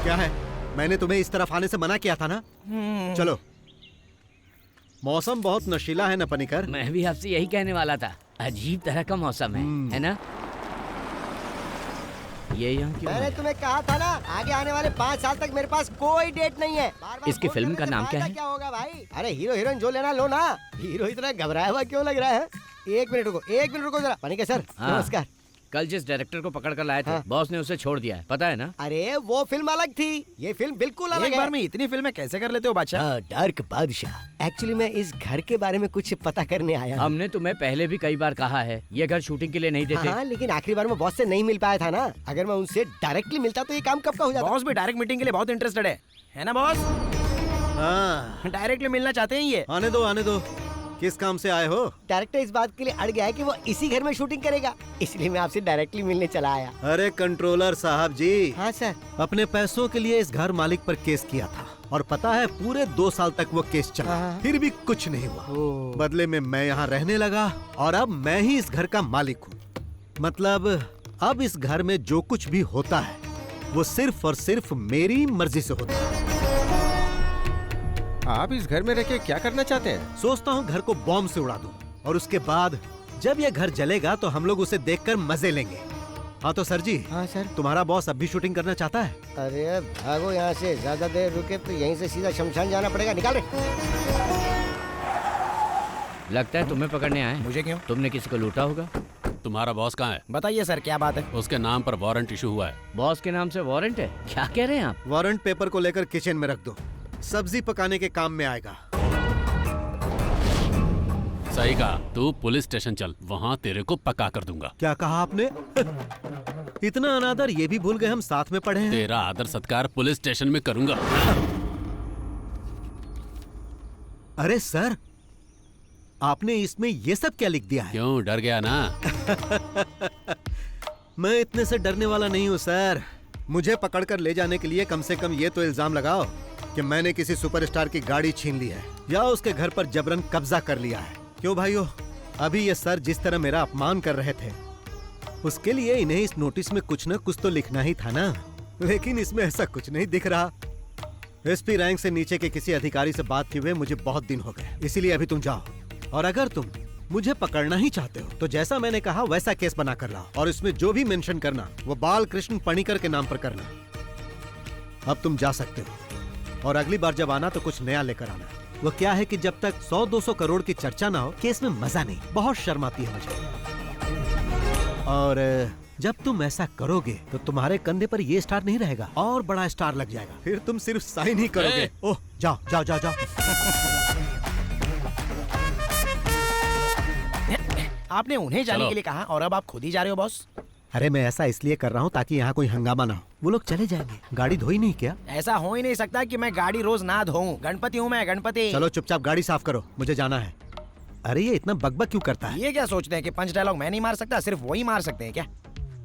क्या है? मैंने तुम्हें इस तरफ आने से मना किया था ना। चलो, मौसम बहुत नशीला है ना पनीकर?
मैं भी आपसे यही कहने वाला था, अजीब तरह का मौसम है ना? ये यहाँ क्यों
मैंने तुम्हें कहा था ना, आगे आने वाले 5 साल तक मेरे पास कोई डेट नहीं है। बार-बार
इसकी फिल्म का नाम क्या है?
क्या होगा भाई? अरे हीरो हीरोइन जो लेना लो ना। हीरो इतना घबराया हुआ क्यों लग रहा है? एक मिनट रुको जरा। पनीकर सर नमस्कार।
कल जिस डायरेक्टर को पकड़ कर लाए थे, बॉस ने उसे छोड़ दिया है, पता है ना?
अरे वो फिल्म अलग थी, ये फिल्म बिल्कुल अलग है।
एक बार में इतनी फिल्में कैसे कर लेते हो बादशाह?
डार्क बादशाह। एक्चुअली मैं इस घर के बारे में कुछ पता करने आया।
हमने तुम्हें पहले भी कई बार कहा है, ये घर शूटिंग के लिए नहीं देते।
हाँ, लेकिन आखिरी बार में बॉस से नहीं मिल पाया था ना। अगर मैं उनसे डायरेक्टली मिलता तो ये काम कब का हो जाता।
बॉस भी डायरेक्ट मीटिंग के लिए बहुत इंटरेस्टेड है ना बॉस?
हाँ,
डायरेक्टली मिलना चाहते हैं ये।
आने दो। किस काम से आए हो?
डायरेक्टर इस बात के लिए अड़ गया है कि वो इसी घर में शूटिंग करेगा, इसलिए मैं आपसे डायरेक्टली मिलने चला आया।
अरे कंट्रोलर साहब जी।
हाँ सर।
अपने पैसों के लिए इस घर मालिक पर केस किया था और पता है पूरे 2 साल तक वो केस चला, फिर भी कुछ नहीं हुआ। बदले में मैं यहाँ रहने लगा और अब मैं ही इस घर का मालिक हूँ। मतलब अब इस घर में जो कुछ भी होता है वो सिर्फ और सिर्फ मेरी मर्जी से होता है।
आप इस घर में रह के क्या करना चाहते हैं?
सोचता हूँ घर को बॉम्ब से उड़ा दूं और उसके बाद जब ये घर जलेगा तो हम लोग उसे देखकर मजे लेंगे। हाँ तो सर जी।
हाँ सर।
तुम्हारा बॉस अब भी शूटिंग करना चाहता है?
अरे भागो यहाँ से, ज्यादा देर रुके तो यहीं से सीधा शमशान जाना पड़ेगा। निकाल रे।
लगता है तुम्हें पकड़ने आए।
मुझे क्यों?
तुमने किसी को लूटा होगा।
तुम्हारा बॉस कहाँ है?
बताइए सर, क्या बात है?
उसके नाम पर वारंट इशू हुआ है।
बॉस के नाम से वारंट है? क्या कह रहे हैं आप?
वारंट पेपर को लेकर किचन में रख दो, सब्जी पकाने के काम में आएगा।
सही कहा, तू पुलिस स्टेशन चल, वहाँ तेरे को पका कर दूंगा।
क्या कहा आपने? इतना अनादर ये भी भूल गए हम साथ में पढ़े हैं।
तेरा आदर सत्कार पुलिस स्टेशन में करूंगा।
अरे सर, आपने इसमें ये सब क्या लिख दिया है?
क्यों, डर गया ना?
मैं इतने से डरने वाला नहीं हूँ सर। मुझे पकड़कर ले जाने के लिए कम से कम ये तो इल्जाम लगाओ कि मैंने किसी सुपरस्टार की गाड़ी छीन ली है या उसके घर पर जबरन कब्जा कर लिया है। क्यों भाइयों, अभी ये सर जिस तरह मेरा अपमान कर रहे थे उसके लिए इन्हें इस नोटिस में कुछ न कुछ तो लिखना ही था ना, लेकिन इसमें ऐसा कुछ नहीं दिख रहा। एसपी रैंक से नीचे के किसी अधिकारी से बात किए हुए मुझे बहुत दिन हो गए, इसीलिए अभी तुम जाओ और अगर तुम मुझे पकड़ना ही चाहते हो तो जैसा मैंने कहा वैसा केस बना कर लाओ और इसमें जो भी मेंशन करना वो बालकृष्ण पणिकर के नाम पर करना। अब तुम जा सकते हो और अगली बार जब आना तो कुछ नया लेकर आना। वो क्या है कि जब तक 100-200 करोड़ की चर्चा ना हो केस में मजा नहीं, बहुत शर्म आती है मुझे। और जब तुम ऐसा करोगे तो तुम्हारे कंधे पर ये स्टार नहीं रहेगा और बड़ा स्टार लग जाएगा, फिर तुम सिर्फ साइन ही करोगे। ओह जाओ जाओ जाओ जाओ।
आपने उन्हें जाने के लिए कहा और अब आप खुद ही जा रहे हो बॉस?
अरे मैं ऐसा इसलिए कर रहा हूँ ताकि यहाँ कोई हंगामा ना हो। वो लोग चले जाएंगे। गाड़ी धोई नहीं क्या?
ऐसा हो ही नहीं सकता कि मैं गाड़ी रोज ना धोऊं। गणपति हूँ मैं, गणपति।
चलो चुपचाप गाड़ी साफ करो, मुझे जाना है। अरे ये इतना बकबक क्यों करता है?
ये क्या सोचते हैं कि पंच डायलॉग मैं नहीं मार सकता, सिर्फ वही मार सकते हैं क्या?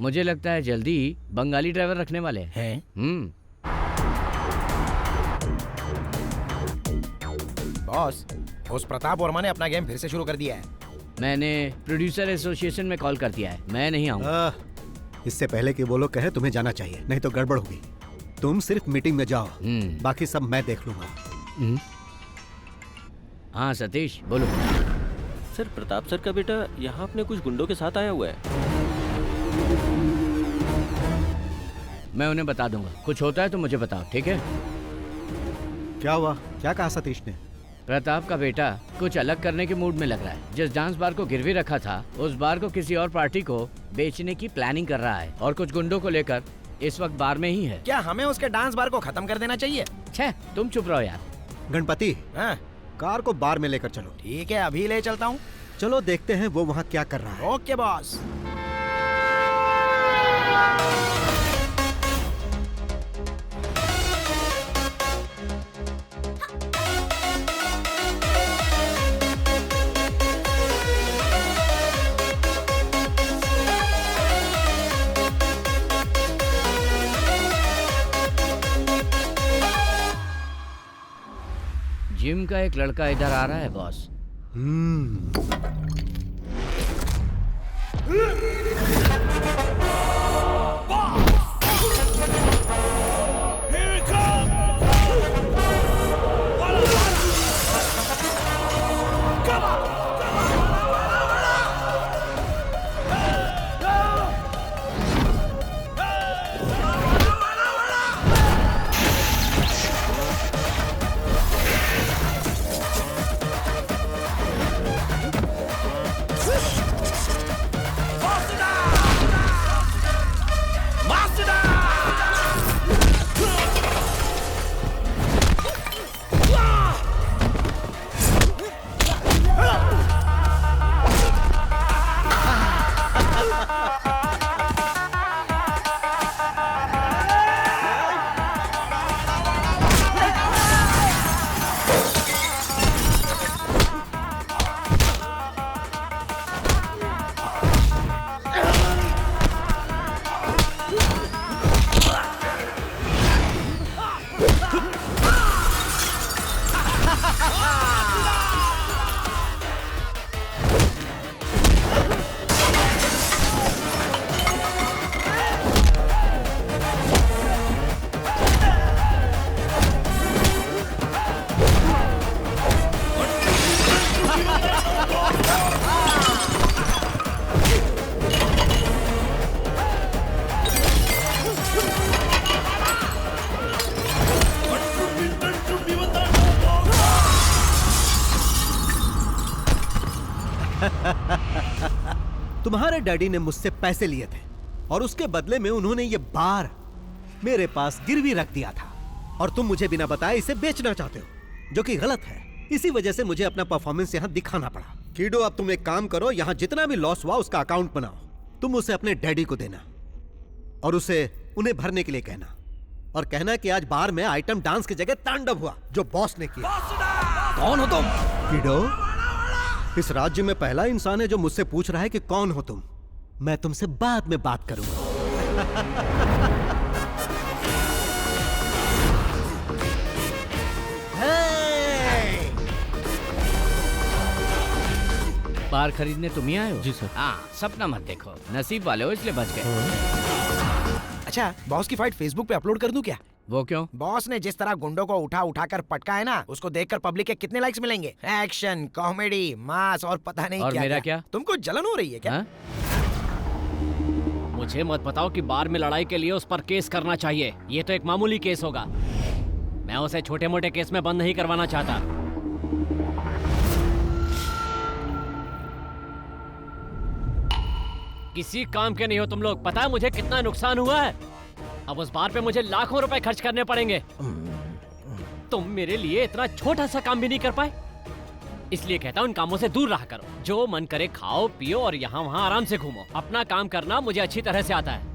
मुझे लगता है जल्दी ही बंगाली ड्राइवर रखने वाले हैं।
बॉस, उस प्रताप वर्मा ने अपना गेम फिर से शुरू कर दिया है।
मैंने प्रोड्यूसर एसोसिएशन में कॉल कर दिया है, मैं नहीं आऊंगा।
इससे पहले कि वो लोग कहे तुम्हें जाना चाहिए, नहीं तो गड़बड़ होगी। तुम सिर्फ मीटिंग में जाओ, बाकी सब मैं देख लूंगा।
हाँ सतीश बोलो।
सर प्रताप सर का बेटा यहाँ अपने कुछ गुंडों के साथ आया हुआ है।
मैं उन्हें बता दूंगा, कुछ होता है तो मुझे बताओ, ठीक है?
क्या हुआ? क्या कहा सतीश ने?
प्रताप का बेटा कुछ अलग करने के मूड में लग रहा है। जिस डांस बार को गिरवी रखा था, उस बार को किसी और पार्टी को बेचने की प्लानिंग कर रहा है और कुछ गुंडों को लेकर इस वक्त बार में ही है।
क्या हमें उसके डांस बार को खत्म कर देना चाहिए?
छे, तुम चुप रहो यार।
गणपति,
हाँ?
कार को बार में लेकर चलो।
ठीक है, अभी ले चलता हूँ।
चलो देखते हैं वो वहाँ क्या कर रहा है।
Okay boss.
जिम का एक लड़का इधर आ रहा है बॉस।
तुम्हारे डैडी ने मुझसे पैसे लिए थे और उसके बदले में उन्होंने ये बार मेरे पास गिरवी रख दिया था और तुम मुझे बिना बताए इसे बेचना चाहते हो, जो कि गलत है। इसी वजह से मुझे अपना परफॉर्मेंस यहाँ दिखाना पड़ा। कीडो, अब तुम एक काम करो, यहाँ जितना भी लॉस हुआ उसका अकाउंट बनाओ। तुम उसे अपने डैडी को देना और उसे उन्हें भरने के लिए कहना और कहना कि आज बार में आइटम डांस की जगह तांडव हुआ जो बॉस ने किया।
कौन हो तुम?
कीडो, इस राज्य में पहला इंसान है जो मुझसे पूछ रहा है कि कौन हो तुम। मैं तुमसे बाद में बात करूंगा।
बार खरीदने तुम ही आए हो?
जी सर।
हाँ, सपना मत देखो, नसीब वाले हो इसलिए बच गए।
अच्छा, बॉस की फाइट फेसबुक पे अपलोड कर दूं क्या?
वो क्यों?
बॉस ने जिस तरह गुंडों को उठा उठा कर पटका है ना, उसको देखकर पब्लिक के कितने लाइक्स मिलेंगे। एक्शन, कॉमेडी, मास और पता नहीं
और
क्या
मेरा क्या?
तुमको जलन हो रही है क्या?
मुझे मत बताओ कि बार में लड़ाई के लिए उस पर केस करना चाहिए। ये तो एक मामूली केस होगा। मैं उसे छोटे मोटे केस में बंद नहीं करवाना चाहता। किसी काम के नहीं हो तुम लोग। पता है मुझे कितना नुकसान हुआ है? अब उस बार पे मुझे लाखों रुपए खर्च करने पड़ेंगे। तुम मेरे लिए इतना छोटा सा काम भी नहीं कर पाए। इसलिए कहता हूँ इन कामों से दूर रहा करो। जो मन करे खाओ पियो और यहाँ वहाँ आराम से घूमो। अपना काम करना मुझे अच्छी तरह से आता है।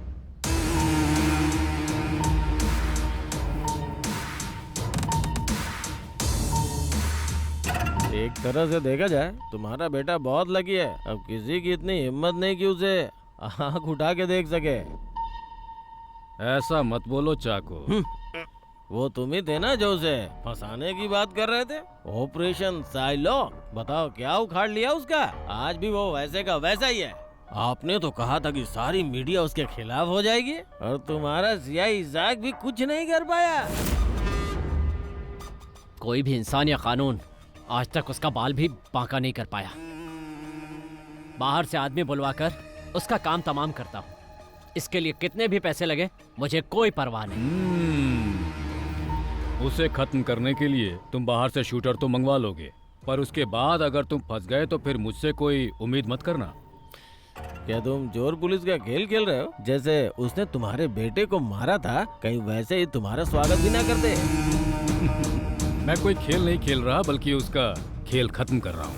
एक तरह से देखा जाए तुम्हारा बेटा बहुत लकी है। अब किसी की इतनी हिम्मत नहीं कि उसे आँख उठा के देख सके।
ऐसा मत बोलो चाको।
वो तुम ही थे ना जो उसे फंसाने की बात कर रहे थे। ऑपरेशन साइलो, बताओ क्या उखाड़ लिया उसका? आज भी वो वैसे का वैसा ही है। आपने तो कहा था कि सारी मीडिया उसके खिलाफ हो जाएगी और तुम्हारा सीआई इज़ाक भी कुछ नहीं कर पाया।
कोई भी इंसान या कानून आज तक उसका बाल भी बांका नहीं कर पाया। बाहर से आदमी बुलवाकर उसका काम तमाम करता हूँ। इसके लिए कितने भी पैसे लगे मुझे कोई परवाह नहीं।
उसे खत्म करने के लिए तुम बाहर से शूटर तो मंगवा लोगे, पर उसके बाद अगर तुम फंस गए तो फिर मुझसे कोई उम्मीद मत करना।
क्या तुम चोर पुलिस का खेल खेल रहे हो? जैसे उसने तुम्हारे बेटे को मारा था, कहीं वैसे ही तुम्हारा स्वागत भी ना करते।
मैं कोई खेल नहीं खेल रहा, बल्कि उसका खेल खत्म कर रहा हूँ।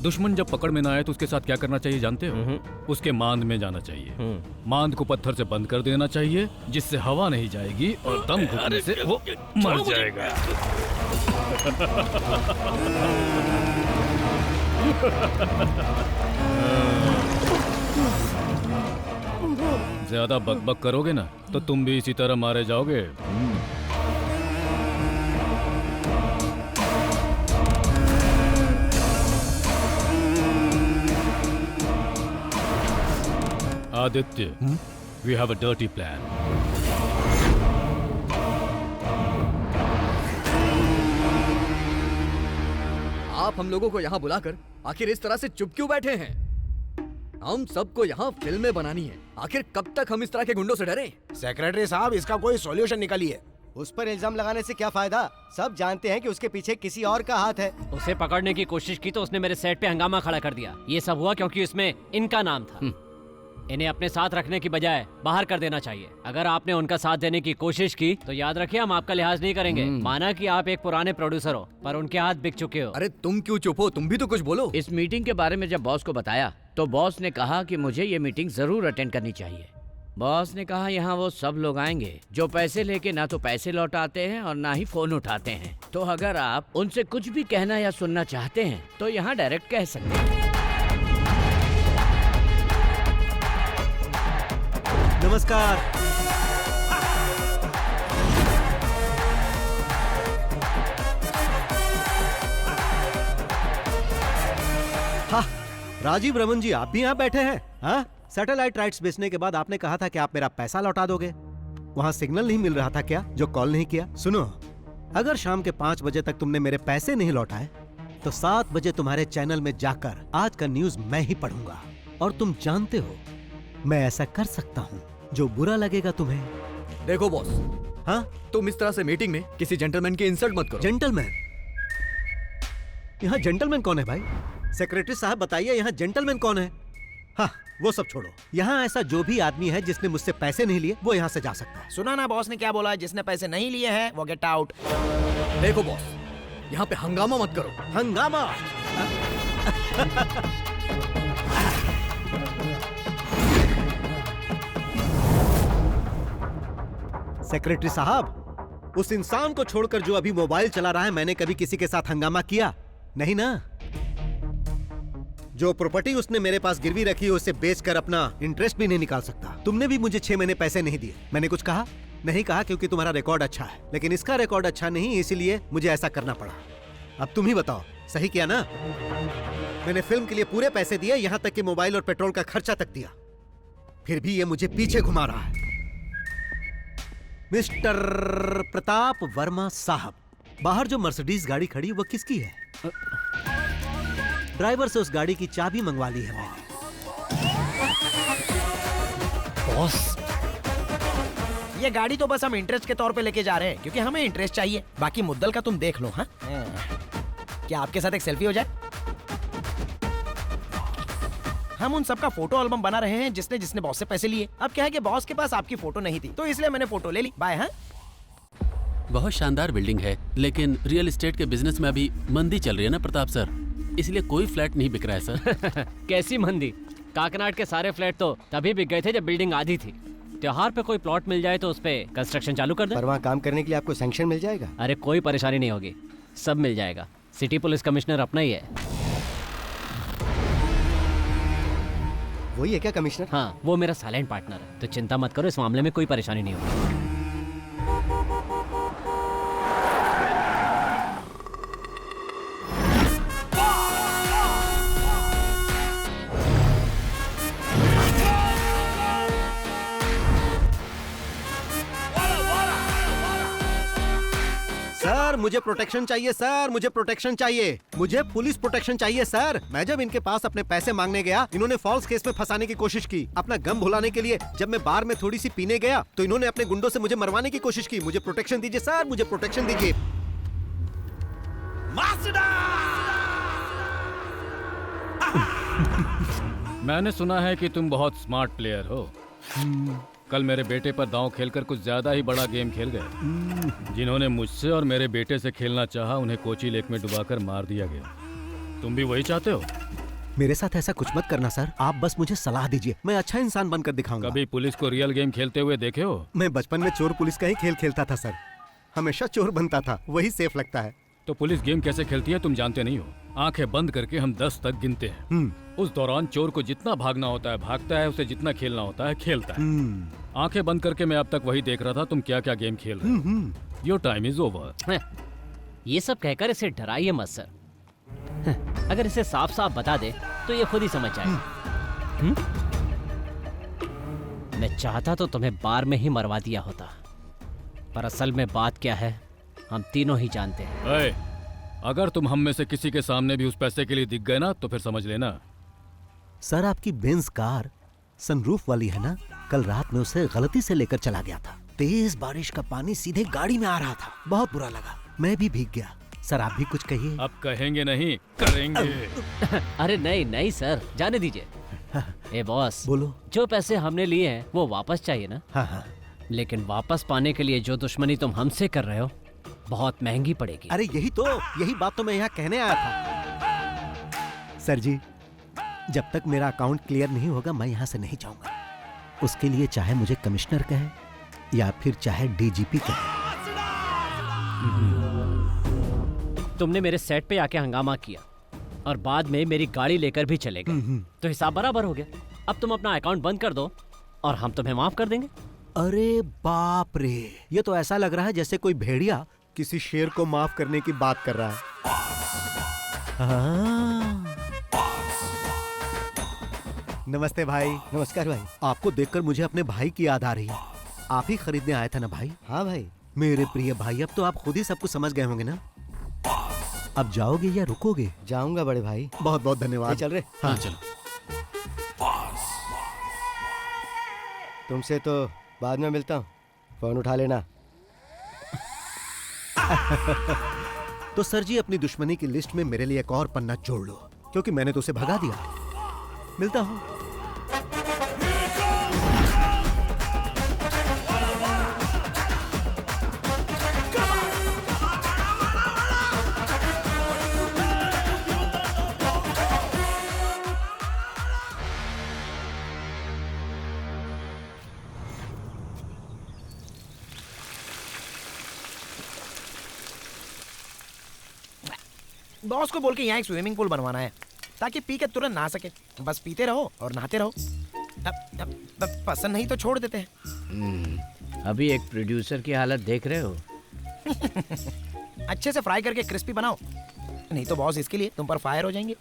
दुश्मन जब पकड़ में ना आए तो उसके साथ क्या करना चाहिए जानते हो? उसके मांद में जाना चाहिए। मांद को पत्थर से बंद कर देना चाहिए, जिससे हवा नहीं जाएगी और दम घुटने से वो मर जाएगा। ज्यादा बकबक करोगे ना तो तुम भी इसी तरह मारे जाओगे। Aditya, we have a dirty plan.
आप हम लोगों को यहाँ बुलाकर आखिर इस तरह से चुप क्यों बैठे हैं? हम सबको यहाँ फिल्में बनानी है। आखिर कब तक हम इस तरह के गुंडों से डरें?
सेक्रेटरी साहब, इसका कोई सॉल्यूशन निकालिए।
उस पर इल्जाम लगाने से क्या फायदा? सब जानते हैं कि उसके पीछे किसी और का हाथ है।
उसे पकड़ने की कोशिश की तो उसने मेरे सेट पे हंगामा खड़ा कर दिया। ये सब हुआ क्योंकि इसमें इनका नाम था। इन्हें अपने साथ रखने की बजाय बाहर कर देना चाहिए। अगर आपने उनका साथ देने की कोशिश की तो याद रखिए हम आपका लिहाज नहीं करेंगे। माना कि आप एक पुराने प्रोड्यूसर हो, पर उनके हाथ बिक चुके हो।
अरे तुम क्यों चुप हो? तुम भी तो कुछ बोलो।
इस मीटिंग के बारे में जब बॉस को बताया तो बॉस ने कहा कि मुझे ये मीटिंग जरूर अटेंड करनी चाहिए। बॉस ने कहा यहाँ वो सब लोग आएंगे जो पैसे लेके ना तो पैसे लौटाते हैं और ना ही फोन उठाते हैं। तो अगर आप उनसे कुछ भी कहना या सुनना चाहते हैं तो यहाँ डायरेक्ट कह सकते हैं।
नमस्कार। हाँ, राजीव रमन जी, आप भी यहाँ बैठे हैं? हाँ, सैटेलाइट राइट्स बेचने के बाद आपने कहा था कि आप मेरा पैसा लौटा दोगे। वहाँ सिग्नल नहीं मिल रहा था क्या, जो कॉल नहीं किया? सुनो, अगर शाम के 5 बजे तक तुमने मेरे पैसे नहीं लौटाए तो 7 बजे तुम्हारे चैनल में जाकर आज का न्यूज मैं ही पढ़ूंगा। और तुम जानते हो मैं ऐसा कर सकता हूँ जो बुरा लगेगा तुम्हें।
देखो बॉस,
हाँ,
तुम इस तरह से मीटिंग में किसी जेंटलमैन की इंसल्ट मत करो।
जेंटलमैन? यहाँ जेंटलमैन कौन है भाई? सेक्रेटरी साहब बताइए, यहाँ जेंटलमैन कौन है? हाँ, वो सब छोड़ो। यहाँ ऐसा जो भी आदमी है जिसने मुझसे पैसे नहीं लिए वो यहाँ से जा सकता है।
सुना ना बॉस ने क्या बोला? जिसने पैसे नहीं लिए हैं वो गेट आउट।
देखो बॉस, यहाँ पे हंगामा मत करो।
हंगामा? सेक्रेटरी साहब, उस इंसान को छोड़कर जो अभी मोबाइल चला रहा है, मैंने कभी किसी के साथ हंगामा किया नहीं ना? जो प्रॉपर्टी उसने मेरे पास गिरवी रखी है उसे बेचकर अपना इंटरेस्ट भी नहीं निकाल सकता। तुमने भी मुझे 6 महीने पैसे नहीं दिए। मैंने कुछ कहा नहीं? कहा क्योंकि तुम्हारा रिकॉर्ड अच्छा है, लेकिन इसका रिकॉर्ड अच्छा नहीं, इसीलिए मुझे ऐसा करना पड़ा। अब तुम ही बताओ, सही किया ना? मैंने फिल्म के लिए पूरे पैसे दिए, यहां तक कि मोबाइल और पेट्रोल का खर्चा तक दिया, फिर भी ये मुझे पीछे घुमा रहा है। मिस्टर प्रताप वर्मा साहब, बाहर जो मर्सिडीज गाड़ी खड़ी वो किसकी है? ड्राइवर से उस गाड़ी की चाबी मंगवा ली है मैंने।
बॉस, ये गाड़ी तो बस हम इंटरेस्ट के तौर पे लेके जा रहे हैं क्योंकि हमें इंटरेस्ट चाहिए। बाकी मुद्दल का तुम देख लो। हाँ, क्या आपके साथ एक सेल्फी हो जाए? हम उन सबका फोटो एल्बम बना रहे हैं जिसने जिसने बॉस से पैसे लिए। अब क्या है कि बॉस के पास आपकी फोटो नहीं थी तो इसलिए मैंने फोटो ले ली। बाय। हाँ,
बहुत शानदार बिल्डिंग है, लेकिन रियल एस्टेट के बिजनेस में अभी मंदी चल रही है ना प्रताप सर, इसलिए कोई फ्लैट नहीं बिक रहा है सर।
कैसी मंदी? काकनाड के सारे फ्लैट तो तभी बिक गए थे जब बिल्डिंग आधी थी। त्योहार पे कोई प्लॉट मिल जाए तो उस पे कंस्ट्रक्शन चालू कर दे।
पर वहाँ काम करने के लिए आपको सैंक्शन मिल जाएगा?
अरे कोई परेशानी नहीं होगी, सब मिल जाएगा। सिटी पुलिस कमिश्नर अपना ही है।
वही है क्या कमिश्नर?
हाँ, वो मेरा साइलेंट पार्टनर है, तो चिंता मत करो, इस मामले में कोई परेशानी नहीं होगी।
मुझे प्रोटेक्शन चाहिए सर, मुझे प्रोटेक्शन चाहिए, मुझे पुलिस प्रोटेक्शन चाहिए सर। मैं जब इनके पास अपने पैसे मांगने गया, इन्होंने फॉल्स केस में फंसाने की कोशिश की। अपना गम भुलाने के लिए जब मैं बार में थोड़ी सी पीने गया तो इन्होंने अपने गुंडों से मुझे मरवाने की कोशिश की। मुझे प्रोटेक्शन दीजिए सर, मुझे प्रोटेक्शन दीजिए।
मैंने सुना है कि तुम बहुत स्मार्ट प्लेयर हो। कल मेरे बेटे पर दांव खेलकर कुछ ज्यादा ही बड़ा गेम खेल गए। जिन्होंने मुझसे और मेरे बेटे से खेलना चाहा, उन्हें कोची लेक में डुबाकर मार दिया गया। तुम भी वही चाहते हो?
मेरे साथ ऐसा कुछ मत करना सर, आप बस मुझे सलाह दीजिए, मैं अच्छा इंसान बनकर दिखाऊंगा।
कभी पुलिस को रियल गेम खेलते हुए देखे हो?
मैं बचपन में चोर पुलिस का ही खेल खेलता था सर, हमेशा चोर बनता था, वही सेफ लगता है।
तो पुलिस गेम कैसे खेलती है तुम जानते नहीं हो। आंखें बंद करके हम 10 तक गिनते हैं। उस दौरान चोर को जितना भागना होता है भागता है, उसे जितना खेलना होता है खेलता है। आंखें बंद करके मैं अब तक वही देख रहा था तुम क्या क्या गेम खेल रहे हो। Your time is over.
ये सब कहकर इसे डराइए मत सर। अगर इसे साफ साफ बता दे तो ये खुद ही समझ जाएगा। मैं चाहता तो तुम्हें बार में ही मरवा दिया होता, पर असल में बात क्या है हम तीनों ही जानते हैं।
अगर तुम हम में से किसी के सामने भी उस पैसे के लिए दिख गए ना तो फिर समझ लेना।
सर आपकी बेंज कार सनरूफ वाली है ना, कल रात में उसे गलती से लेकर चला गया था। तेज बारिश का पानी सीधे गाड़ी में आ रहा था, बहुत बुरा लगा, मैं भी भीग गया। सर आप भी कुछ कहिए।
अब कहेंगे नहीं करेंगे।
अरे नहीं नहीं सर, जाने दीजिए। ए बॉस,
बोलो।
जो पैसे हमने लिए हैं वो वापस चाहिए ना?
हाँ।
लेकिन वापस पाने के लिए जो दुश्मनी तुम हमसे कर रहे हो बहुत महंगी पड़ेगी।
अरे यही बात तो मैं यहाँ कहने आया था। सर जी, जब तक मेरा अकाउंट क्लियर नहीं होगा मैं यहाँ से नहीं जाऊंगा। उसके लिए चाहे मुझे कमिश्नर कहे या फिर चाहे डीजीपी कहे।
तुमने मेरे सेट पे आके हंगामा किया और बाद में मेरी गाड़ी लेकर भी चले गए, तो हिसाब बराबर हो गया। अब तुम अपना अकाउंट बंद कर दो और हम तुम्हें माफ कर देंगे।
अरे बाप रे, ये तो ऐसा लग रहा है जैसे कोई भेड़िया किसी शेर को माफ करने की बात कर रहा है। नमस्ते भाई।
नमस्कार भाई।
आपको देखकर मुझे अपने भाई की याद आ रही है। आप ही खरीदने आए थे ना भाई?
हाँ भाई।
मेरे प्रिय भाई, अब तो आप खुद ही सब कुछ समझ गए होंगे ना। अब जाओगे या रुकोगे?
जाऊंगा बड़े भाई।
बहुत बहुत धन्यवाद।
चल रहे।
हाँ चलो।
तुमसे तो बाद में मिलता हूँ, फोन उठा लेना।
तो सर जी अपनी दुश्मनी की लिस्ट में मेरे लिए एक और पन्ना जोड़ लो, क्योंकि मैंने तो उसे भगा दिया। मिलता हूँ।
बॉस को बोल के यहाँ एक स्विमिंग पूल बनवाना है ताकि पी के तुरंत नहा सके। बस पीते रहो और नहाते रहो। अब पसंद नहीं तो छोड़ देते हैं।
अभी एक प्रोड्यूसर की हालत देख रहे हो।
अच्छे से फ्राई करके क्रिस्पी बनाओ, नहीं तो बॉस इसके लिए तुम पर फायर हो जाएंगे।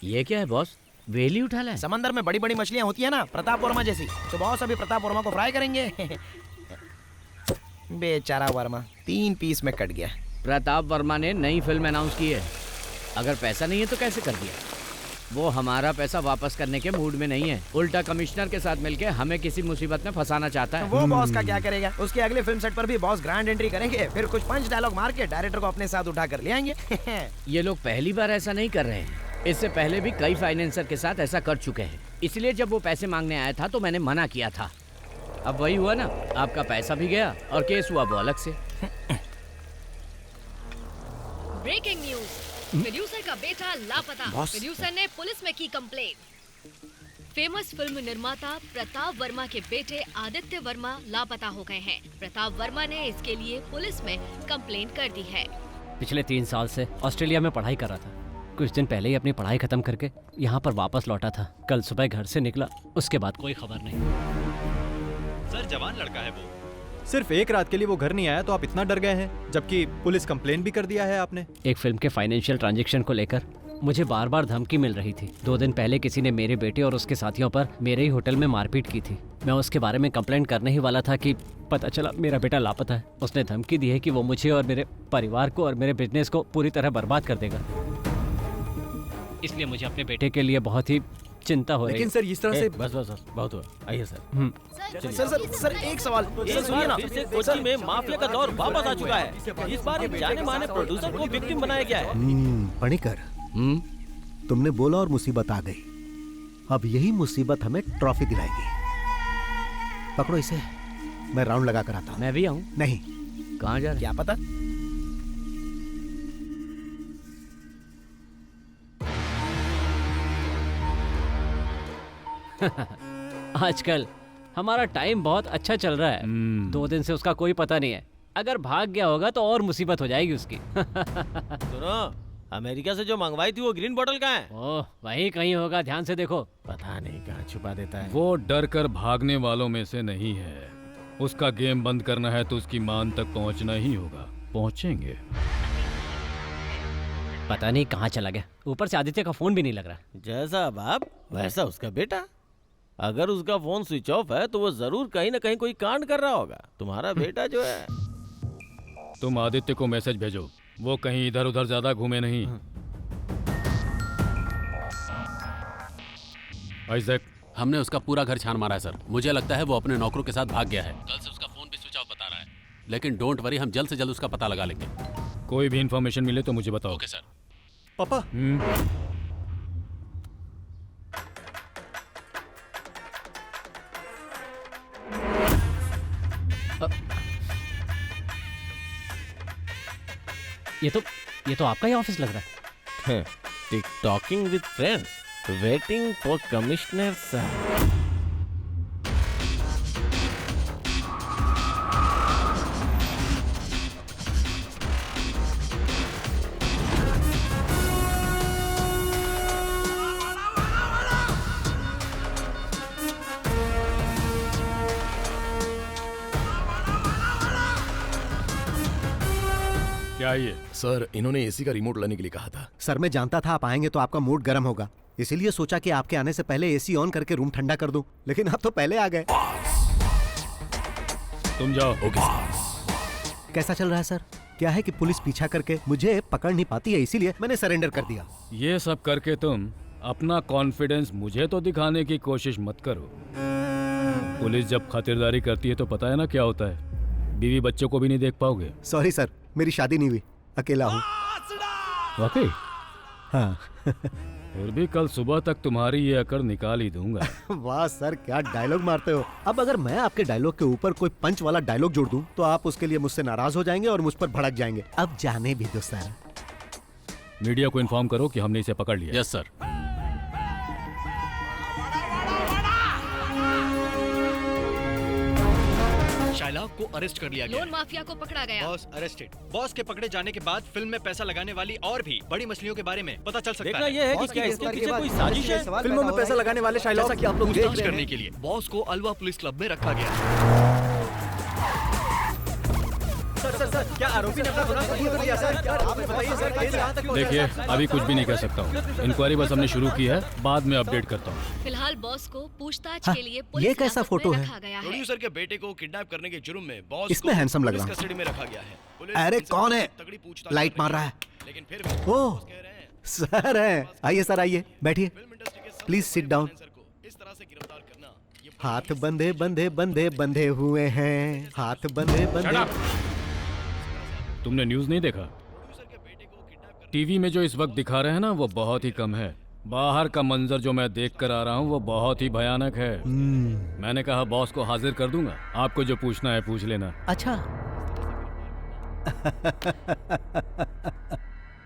ये क्या है बॉस, वेली उठा लाए?
समंदर में बड़ी बड़ी मछलियां होती है ना, प्रताप वर्मा जैसी, तो बॉस अभी प्रताप वर्मा को फ्राई करेंगे। बेचारा वर्मा 3 पीस में कट गया।
प्रताप वर्मा ने नई फिल्म अनाउंस की है, अगर पैसा नहीं है तो कैसे कर दिया? वो हमारा पैसा वापस करने के मूड में नहीं है, उल्टा कमिश्नर के साथ मिलके हमें किसी मुसीबत में फंसाना चाहता है।
वो बॉस का क्या करेगा? उसके अगले फिल्म सेट पर भी बॉस ग्रैंड एंट्री करेंगे, फिर कुछ पंच डायलॉग मार के डायरेक्टर को अपने साथ उठा कर ले आएंगे।
ये लोग पहली बार ऐसा नहीं कर रहे हैं, इससे पहले भी कई फाइनेंसर के साथ ऐसा कर चुके हैं। इसलिए जब वो पैसे मांगने आया था तो मैंने मना किया था। अब वही हुआ ना, आपका पैसा भी गया और केस हुआ वो अलग से।
ब्रेकिंग न्यूज, प्रोड्यूसर का बेटा लापता। प्रोड्यूसर ने पुलिस में की कंप्लेंट। फेमस फिल्म निर्माता प्रताप वर्मा के बेटे आदित्य वर्मा लापता हो गए हैं। प्रताप वर्मा ने इसके लिए पुलिस में कंप्लेंट कर दी है।
पिछले 3 साल से ऑस्ट्रेलिया में पढ़ाई कर रहा था। कुछ दिन पहले ही अपनी पढ़ाई खत्म करके यहाँ पर वापस लौटा था। कल सुबह घर से निकला, उसके बाद कोई खबर नहीं।
सर जवान लड़का है वो, सिर्फ एक रात के लिए वो घर नहीं आया तो आप इतना डर गए हैं, जबकि पुलिस कंप्लेन भी कर दिया है आपने।
एक फिल्म के फाइनेंशियल ट्रांजैक्शन को लेकर मुझे बार बार धमकी मिल रही थी। 2 दिन पहले किसी ने मेरे बेटे और उसके साथियों पर मेरे ही होटल में मारपीट की थी। मैं उसके बारे में कंप्लेंट करने ही वाला था कि पता चला मेरा बेटा लापता है। उसने धमकी दी है कि वो मुझे और मेरे परिवार को और मेरे बिजनेस को पूरी तरह बर्बाद कर देगा। इसलिए मुझे अपने बेटे के लिए बहुत ही चिंता हो रही है।
लेकिन सर इस तरह से
बस बस बस बहुत हुआ, आइए सर।
सर एक सवाल, ये सुनिए ना,
फिर से कोची में माफिया का दौर वापस आ चुका है। इस बार एक जाने माने प्रोड्यूसर को विक्टिम बनाया गया है।
पणिकर, तुमने बोला और मुसीबत आ गई। अब यही मुसीबत हमें ट्रॉफी दिलाएगी। पकड़ो इसे, मैं राउंड लगा कर आता हूँ।
मैं भी आऊँ?
नहीं।
कहाँ जा रहे?
क्या पता।
आजकल हमारा टाइम बहुत अच्छा चल रहा है। 2 दिन से उसका कोई पता नहीं है। अगर भाग गया होगा तो और मुसीबत हो जाएगी उसकी।
सुनो, अमेरिका से जो मंगवाई थी वो ग्रीन बोतल कहाँ है?
ओह, वहीं कहीं होगा, ध्यान से देखो।
पता नहीं कहाँ छुपा देता है।
वो डर कर भागने वालों में से नहीं है। उसका गेम बंद करना है तो उसकी मान तक पहुंचना ही होगा। पहुंचेंगे।
पता नहीं कहाँ चला गया। ऊपर से आदित्य का फोन भी नहीं लग रहा।
जैसा बाप वैसा उसका बेटा। अगर उसका फोन स्विच ऑफ है तो वो जरूर कहीं ना कहीं कोई कांड कर रहा होगा। तुम्हारा बेटा जो है।
तुम आदित्य को मैसेज भेजो, वो कहीं इधर उधर ज्यादा घूमे नहीं। आइजैक,
हमने उसका पूरा घर छान मारा है सर। मुझे लगता है वो अपने नौकरों के साथ भाग गया है। कल से उसका फोन भी स्विच ऑफ बता रहा है। लेकिन डोंट वरी, हम जल्द से जल्द उसका पता लगा लेंगे।
कोई भी इंफॉर्मेशन मिले तो मुझे बताओ।
Okay sir.
पापा,
ये तो आपका ही ऑफिस लग रहा है।
Talking with friends, waiting for commissioner sir.
क्या ये?
सर, इन्होंने एसी का रिमोट लाने के लिए कहा था।
सर, मैं जानता था आप आएंगे तो आपका मूड गर्म होगा, इसीलिए सोचा कि आपके आने से पहले एसी ऑन करके रूम ठंडा कर दूं। लेकिन आप तो पहले आ गए।
तुम जाओ।
ओके।
कैसा चल रहा है सर? क्या है कि पुलिस पीछा करके मुझे पकड़ नहीं पाती है, इसीलिए मैंने सरेंडर कर दिया।
ये सब करके तुम अपना कॉन्फिडेंस मुझे तो दिखाने की कोशिश मत करो। पुलिस जब खातिरदारी करती है तो पता है ना क्या होता है। बीवी बच्चों को भी नहीं देख पाओगे।
सॉरी सर, मेरी शादी नहीं हुई, अकेला हूँ।
वाकई?
हाँ।
फिर भी कल सुबह तक तुम्हारी ये अकड़ निकाल ही दूंगा।
वाह सर, क्या डायलॉग मारते हो। अब अगर मैं आपके डायलॉग के ऊपर कोई पंच वाला डायलॉग जोड़ दूं तो आप उसके लिए मुझसे नाराज हो जाएंगे और मुझ पर भड़क जाएंगे। अब जाने भी दो सर।
मीडिया को इन्फॉर्म करो कि हमने इसे पकड़ लिया।
Yes sir.
शाइला को अरेस्ट कर लिया गया।
लोन माफिया को पकड़ा गया।
Boss arrested. बॉस के पकड़े जाने के बाद फिल्म में पैसा लगाने वाली और भी बड़ी मछलियों के बारे में पता चल सकता
देखना
है।
ये है कि क्या इसके पीछे कोई साजिश है।
फिल्मों में पैसा लगाने वाले शाइला
जैसा कि आप लोग पूछताछ करने के लिए बॉस को अलवा पुलिस क्लब में रखा गया।
सर, क्या आरोपी ने अपना गुनाह कबूल कर लिया सर? आप बताइए सर, केस कहां तक पहुंचा?
देखिए, अभी कुछ भी नहीं कह सकता हूँ। इंक्वायरी बस हमने शुरू की है, बाद में अपडेट करता हूँ।
फिलहाल बॉस को पूछताछ
हाँ,
के लिए
ये
पुलिस
कैसा
हिरासत
फोटो
में
है?
रखा गया है।
प्रोड्यूसर के बेटे को किडनैप करने के जुर्म में बॉस
इसमें हैंडसम लग रहा
पुलिस
हूँ।
कस्टडी में रखा गया है। पुलिस
अरे
इनसे
कौन है?
तगड़ी पूछताछ
लाइट
कर
मार
रही
रहा है।
लेकिन फिर भी
ओह,
कह रहे हैं
सर है। आइए सर, आइए बैठिए।
फिल्म इंडस्ट्री के
प्लीज सिट डाउन।
को इस तरह से गिरफ्तार करना ये
हाथ बंधे बंधे बंधे बंधे हुए हैं, हाथ बंधे बंधे।
तुमने न्यूज़ नहीं देखा? टीवी में जो इस वक्त दिखा रहे हैं ना, वो बहुत ही कम है। बाहर का मंजर जो मैं देख कर आ रहा हूँ वो बहुत ही भयानक है। मैंने कहा बॉस को हाजिर कर दूंगा, आपको जो पूछना है पूछ लेना।
अच्छा।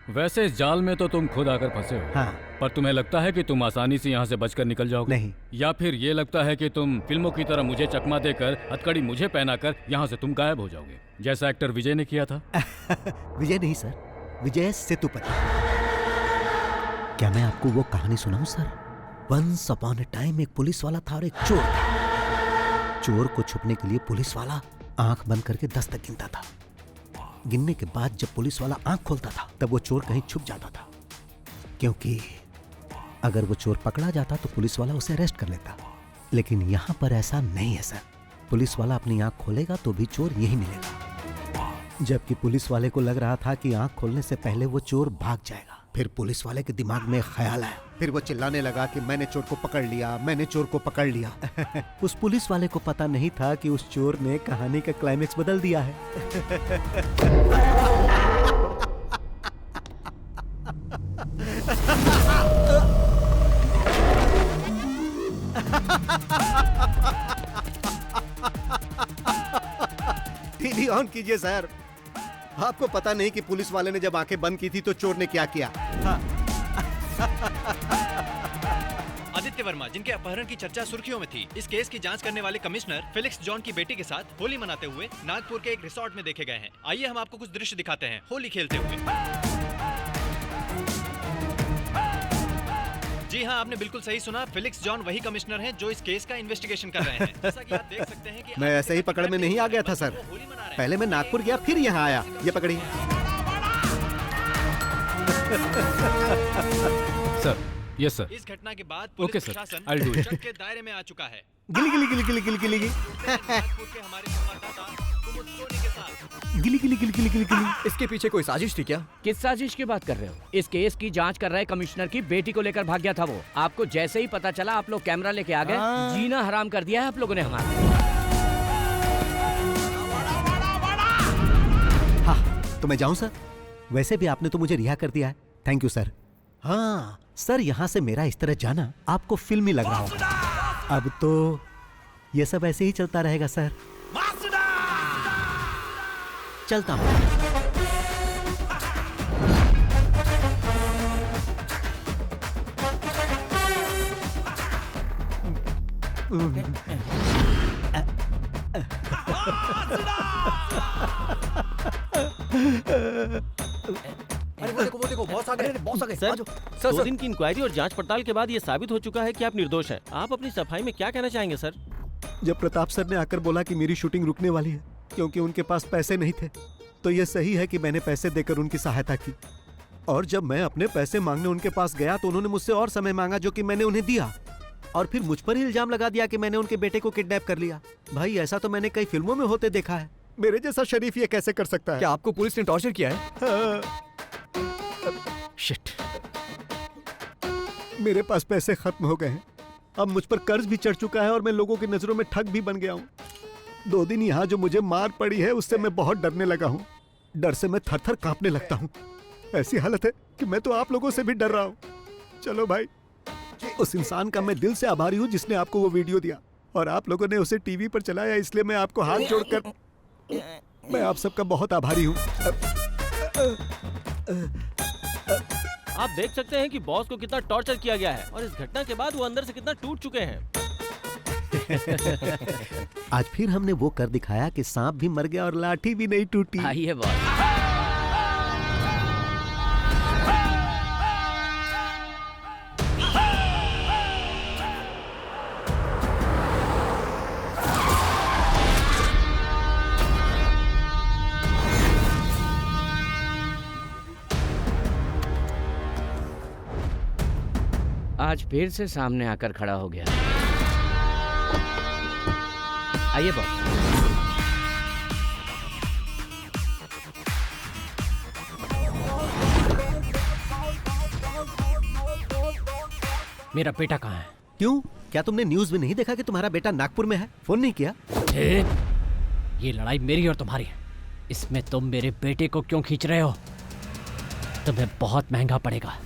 वैसे इस जाल में तो तुम खुद आकर फंसे हो।
हाँ।
पर तुम्हें लगता है कि तुम आसानी से यहाँ से बचकर निकल जाओगे?
नहीं।
या फिर ये लगता है कि तुम फिल्मों की तरह मुझे चकमा देकर, हथकड़ी मुझे पहनाकर यहाँ से तुम गायब हो जाओगे, जैसा एक्टर विजय ने किया था?
विजय नहीं सर, विजय सेतुपति। क्या मैं आपको वो कहानी सुनाऊं sir? Once upon a time एक पुलिस वाला था और एक चोर था। चोर को छुपने के लिए पुलिस वाला आंख बंद करके 10 तक गिनता था। गिनने के बाद जब पुलिस वाला आंख खोलता था तब वो चोर कहीं छुप जाता था। क्योंकि अगर वो चोर पकड़ा जाता तो पुलिस वाला उसे अरेस्ट कर लेता, लेकिन यहाँ पर ऐसा नहीं है सर। पुलिस वाला अपनी आंख खोलेगा तो भी चोर यही मिलेगा, जबकि पुलिस वाले को लग रहा था कि आंख खोलने से पहले वो चोर भाग जाएगा। फिर पुलिस वाले के दिमाग में ख्याल आया, फिर वो चिल्लाने लगा कि मैंने चोर को पकड़ लिया, मैंने चोर को पकड़ लिया। उस पुलिस वाले को पता नहीं था कि उस चोर ने कहानी का क्लाइमेक्स बदल दिया है। टीवी ऑन कीजिए सर। आपको पता नहीं कि पुलिस वाले ने जब आंखें बंद की थी तो चोर ने क्या किया। हाँ।
आदित्य वर्मा, जिनके अपहरण की चर्चा सुर्खियों में थी, इस केस की जांच करने वाले कमिश्नर फेलिक्स जॉन की बेटी के साथ होली मनाते हुए नागपुर के एक रिसोर्ट में देखे गए हैं। आइए हम आपको कुछ दृश्य दिखाते हैं होली खेलते हुए। जी हाँ, आपने बिल्कुल सही सुना। फेलिक्स जॉन वही कमिश्नर हैं जो इस केस का इन्वेस्टिगेशन कर रहे हैं। जैसा कि आप देख सकते हैं कि
मैं ऐसे ही पकड़ में नहीं आ गया था सर। पहले मैं नागपुर गया, फिर यहाँ आया। ये पकड़िए
सर। Yes sir.
इस घटना के बाद
ओके
पुलिस
सर,
प्रशासन
I'll do it.
शक के दायरे में आ चुका है।
गिली गिली गिली गिली गिली गिली
नागपुर के हमारे संवाददाता कुमुद सोनी के साथ।
गिली गिली गिली गिली गिली गिली।
इसके पीछे कोई साजिश थी क्या?
किस साजिश की बात कर रहे हो? इस केस की जांच कर रहे कमिश्नर की बेटी को लेकर भाग गया था वो। आपको जैसे ही पता चला आप लोग कैमरा लेके आ गए। जीना हराम कर दिया है आप लोगों ने हमारा।
हाँ, तो मैं जाऊं सर? वैसे भी आपने तो मुझे रिहा कर दिया है। Thank you sir. हाँ सर, यहाँ से मेरा इस तरह जाना आपको फिल्मी लग रहा होगा। अब तो ये सब ऐसे ही चलता रहेगा सर। चलता हूँ।
अरे वो देखो बॉस आ गए, बॉस आ गए।
सर,
सर,
2 दिन की इंक्वायरी और जांच पड़ताल के बाद ये साबित हो चुका है कि आप निर्दोष हैं। आप अपनी सफाई में क्या कहना चाहेंगे सर?
जब प्रताप सर ने आकर बोला कि मेरी शूटिंग रुकने वाली है क्योंकि उनके पास पैसे नहीं थे, तो ये सही है कि मैंने पैसे देकर उनकी सहायता की। और जब मैं अपने पैसे मांगने उनके पास गया तो उन्होंने मुझसे और समय मांगा, जो कि मैंने उन्हें दिया, और फिर मुझ पर ही इल्जाम लगा दिया कि मैंने उनके बेटे को किडनैप कर लिया। भाई, ऐसा तो मैंने कई फिल्मों में होते देखा है। मेरे जैसा शरीफ ये कैसे कर सकता है?
क्या आपको पुलिस ने टॉर्चर किया है?
हाँ।
शिट।
मेरे पास पैसे खत्म हो गए हैं। अब मुझ पर कर्ज भी चढ़ चुका है और मैं लोगों की नजरों में ठग भी बन गया हूँ। 2 दिन यहाँ जो मुझे मार पड़ी है उससे मैं बहुत डरने लगा हूँ। डर से मैं थर थर कांपने लगता हूँ। ऐसी हालत है कि मैं तो आप लोगों से भी डर रहा हूँ। चलो भाई, उस इंसान का मैं दिल से आभारी हूँ जिसने आपको वो वीडियो दिया, और आप लोगों ने उसे टीवी पर चलाया, इसलिए मैं आपको हाथ जोड़कर मैं आप सबका बहुत आभारी हूँ।
आप देख सकते हैं कि बॉस को कितना टॉर्चर किया गया है और इस घटना के बाद वो अंदर से कितना टूट चुके हैं।
आज फिर हमने वो कर दिखाया कि सांप भी मर गया और लाठी भी नहीं टूटी।
आइए बॉस। आज फिर से सामने आकर खड़ा हो गया। आइए बॉस।
मेरा बेटा कहाँ है?
क्यों? क्या तुमने न्यूज में नहीं देखा कि तुम्हारा बेटा नागपुर में है? फोन नहीं किया?
ये लड़ाई मेरी और तुम्हारी है। इसमें तुम मेरे बेटे को क्यों खींच रहे हो? तुम्हें बहुत महंगा पड़ेगा।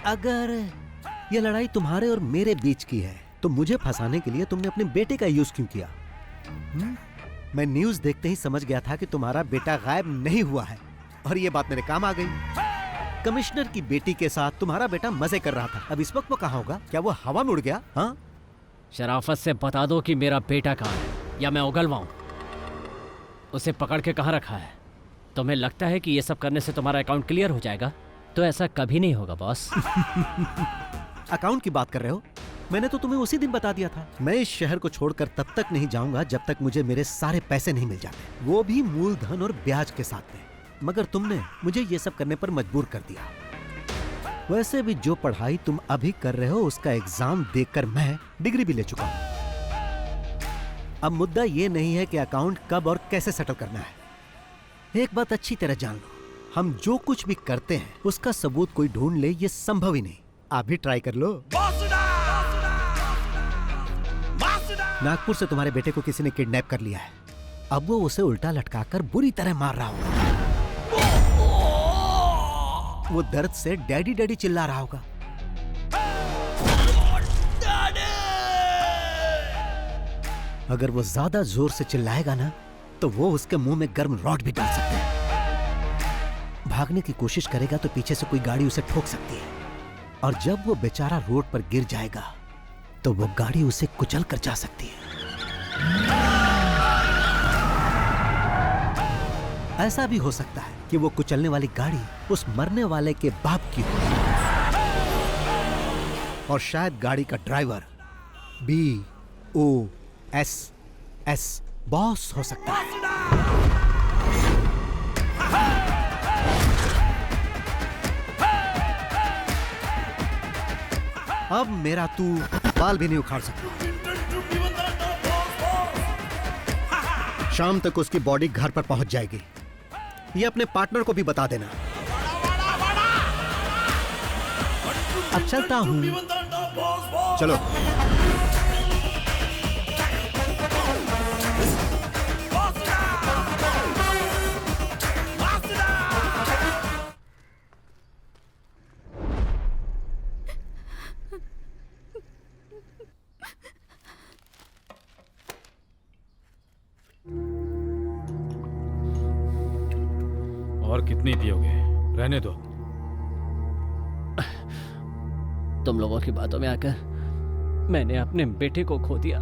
अगर ये लड़ाई तुम्हारे और मेरे बीच की है तो मुझे फंसाने के लिए तुमने अपने बेटे का यूज क्यों किया? मैं न्यूज देखते ही समझ गया था कि तुम्हारा बेटा गायब नहीं हुआ है, और ये बात मेरे काम आ गई। कमिश्नर की बेटी के साथ तुम्हारा बेटा मजे कर रहा था। अब इस वक्त वो कहाँ होगा? क्या वो हवा में उड़ गया? हाँ,
शराफत से बता दो कि मेरा बेटा कहाँ है, या मैं उगलवाऊं। उसे पकड़ के कहाँ रखा है? तुम्हें लगता है कि ये सब करने से तुम्हारा अकाउंट क्लियर हो जाएगा? तो ऐसा कभी नहीं होगा बॉस।
अकाउंट की बात कर रहे हो? मैंने तो तुम्हें उसी दिन बता दिया था। मैं इस शहर को छोड़कर तब तक नहीं जाऊंगा जब तक मुझे मेरे सारे पैसे नहीं मिल जाते, वो भी मूलधन और ब्याज के साथ में। मगर तुमने मुझे ये सब करने पर मजबूर कर दिया। वैसे भी जो पढ़ाई तुम अभी कर रहे हो उसका एग्जाम देकर मैं डिग्री भी ले चुका हूं। अब मुद्दा ये नहीं है कि अकाउंट कब और कैसे सेटल करना है। एक बात अच्छी तरह जान लो, हम जो कुछ भी करते हैं उसका सबूत कोई ढूंढ ले ये संभव ही नहीं। आप भी ट्राई कर लो। नागपुर से तुम्हारे बेटे को किसी ने किडनैप कर लिया है। अब वो उसे उल्टा लटकाकर बुरी तरह मार रहा होगा। वो दर्द से डैडी डैडी चिल्ला रहा होगा। अगर वो ज्यादा जोर से चिल्लाएगा ना तो वो उसके मुंह में गर्म रॉड भी डाल सकते हैं। भागने की कोशिश करेगा तो पीछे से कोई गाड़ी उसे ठोक सकती है, और जब वो बेचारा रोड पर गिर जाएगा तो वो गाड़ी उसे कुचल कर जा सकती है। ऐसा भी हो सकता है कि वो कुचलने वाली गाड़ी उस मरने वाले के बाप की हो, और शायद गाड़ी का ड्राइवर BOSS बॉस हो सकता है। अब मेरा तू बाल भी नहीं उखाड़ सकता। शाम तक उसकी बॉडी घर पर पहुंच जाएगी। ये अपने पार्टनर को भी बता देना। अब चलता हूं। चलो।
और कितनी पियोगे? रहने दो।
तुम लोगों की बातों में आकर मैंने अपने बेटे को खो दिया।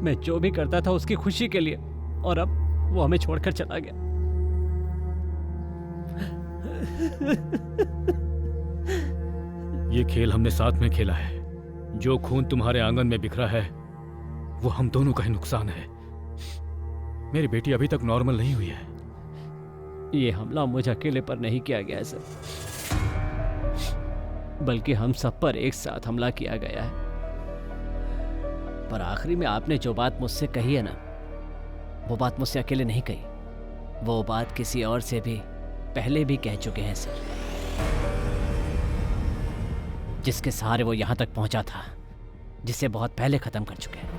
मैं जो भी करता था उसकी खुशी के लिए, और अब वो हमें छोड़कर चला गया।
ये खेल हमने साथ में खेला है। जो खून तुम्हारे आंगन में बिखरा है वो हम दोनों का ही नुकसान है। मेरी बेटी अभी तक नॉर्मल नहीं हुई है।
ये हमला मुझ अकेले पर नहीं किया गया है सर, बल्कि हम सब पर एक साथ हमला किया गया है। पर आखिरी में आपने जो बात मुझसे कही है ना, वो बात मुझसे अकेले नहीं कही। वो बात किसी और से भी पहले भी कह चुके हैं सर, जिसके सहारे वो यहां तक पहुंचा था, जिसे बहुत पहले खत्म कर चुके हैं।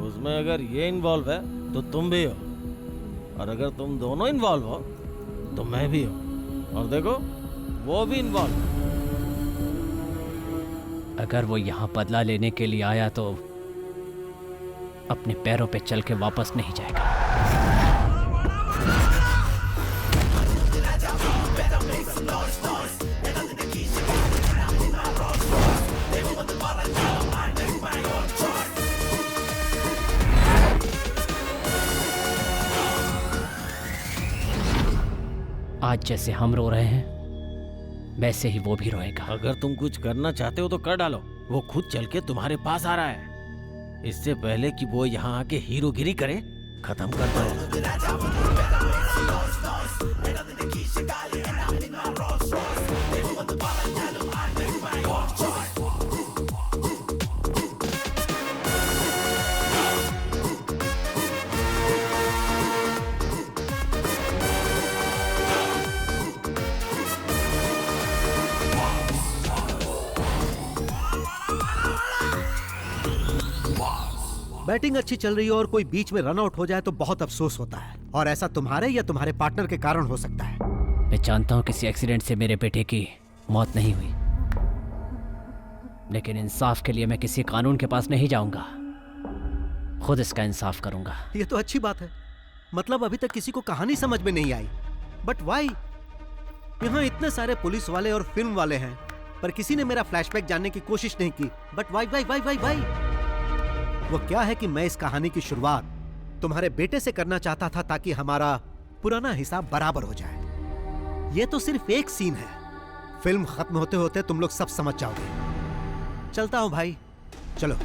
उसमें अगर ये इन्वॉल्व है तो तुम भी हो, और अगर तुम दोनों इन्वॉल्व हो तो मैं भी हूं, और देखो वो भी इन्वॉल्व है।
अगर वो यहाँ बदला लेने के लिए आया तो अपने पैरों पे चल के वापस नहीं जाएगा। आज जैसे हम रो रहे हैं वैसे ही वो भी रोएगा।
अगर तुम कुछ करना चाहते हो तो कर डालो। वो खुद चल के तुम्हारे पास आ रहा है। इससे पहले कि वो यहाँ आके हीरोगिरी करे, खत्म कर दो।
बैटिंग अच्छी चल रही है और कोई बीच में रन आउट हो जाए तो बहुत अफसोस होता है, और ऐसा तुम्हारे या तुम्हारे पार्टनर के कारण हो सकता है।
मैं जानता हूं किसी एक्सीडेंट से मेरे बेटे की मौत नहीं हुई, लेकिन इंसाफ के लिए मैं किसी कानून के पास नहीं जाऊंगा, खुद इसका इंसाफ करूंगा।
ये तो अच्छी बात है। मतलब अभी तक किसी को कहानी समझ में नहीं आई, बट वाई? यहाँ इतने सारे पुलिस वाले और फिल्म वाले हैं, पर किसी ने मेरा फ्लैशबैक जानने की कोशिश नहीं की। But why why why why why? वो क्या है कि मैं इस कहानी की शुरुआत तुम्हारे बेटे से करना चाहता था, ताकि हमारा पुराना हिसाब बराबर हो जाए। ये तो सिर्फ एक सीन है, फिल्म खत्म होते होते तुम लोग सब समझ जाओगे। चलता हूं भाई, चलो।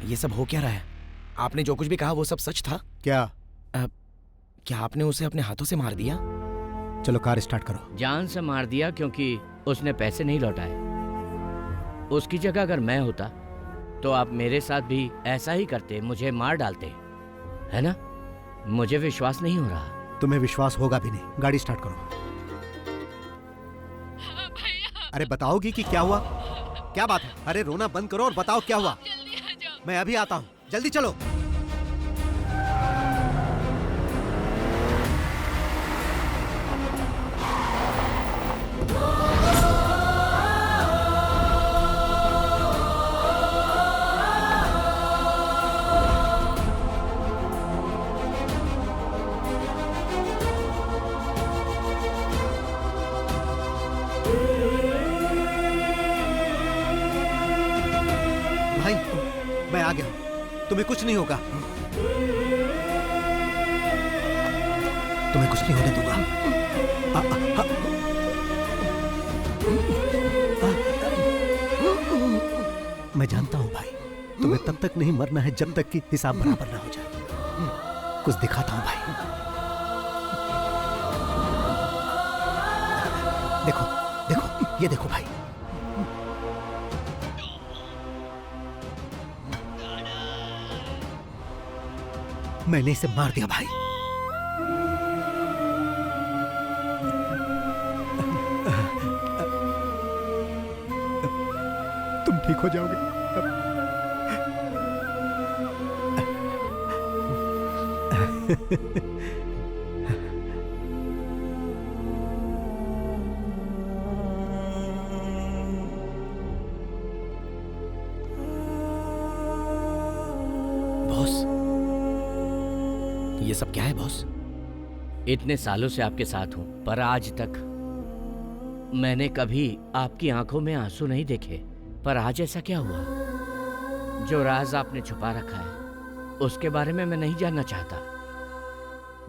ये सब हो क्या रहा है? आपने जो कुछ भी कहा वो सब सच था?
क्या?
क्या आपने उसे अपने हाथों से मार दिया?
चलो कार स्टार्ट करो।
जान से मार दिया क्योंकि उसने पैसे नहीं लौटाए। उसकी जगह अगर मैं होता तो आप मेरे साथ भी ऐसा ही करते, मुझे मार डालते, है ना? मुझे विश्वास नहीं हो रहा।
तुम्हें विश्वास होगा भी नहीं। गाड़ी स्टार्ट करो। अरे बताओगी कि क्या हुआ? क्या बात है? अरे रोना बंद करो और बताओ क्या हुआ। मैं अभी आता हूँ, जल्दी चलो। मैं आ गया हूं, तुम्हें कुछ नहीं होगा। तुम्हें कुछ नहीं होने दूंगा। मैं जानता हूं भाई, तुम्हें तब तक नहीं मरना है जब तक कि हिसाब बराबर ना हो जाए। कुछ दिखाता हूं भाई। देखो देखो, ये देखो भाई। मैंने इसे मार दिया भाई। तुम ठीक हो जाओगे।
बॉस, ये सब क्या है बॉस?
इतने सालों से आपके साथ हूं, पर आज तक मैंने कभी आपकी आंखों में आंसू नहीं देखे। पर आज ऐसा क्या हुआ? जो राज आपने छुपा रखा है उसके बारे में मैं नहीं जानना चाहता।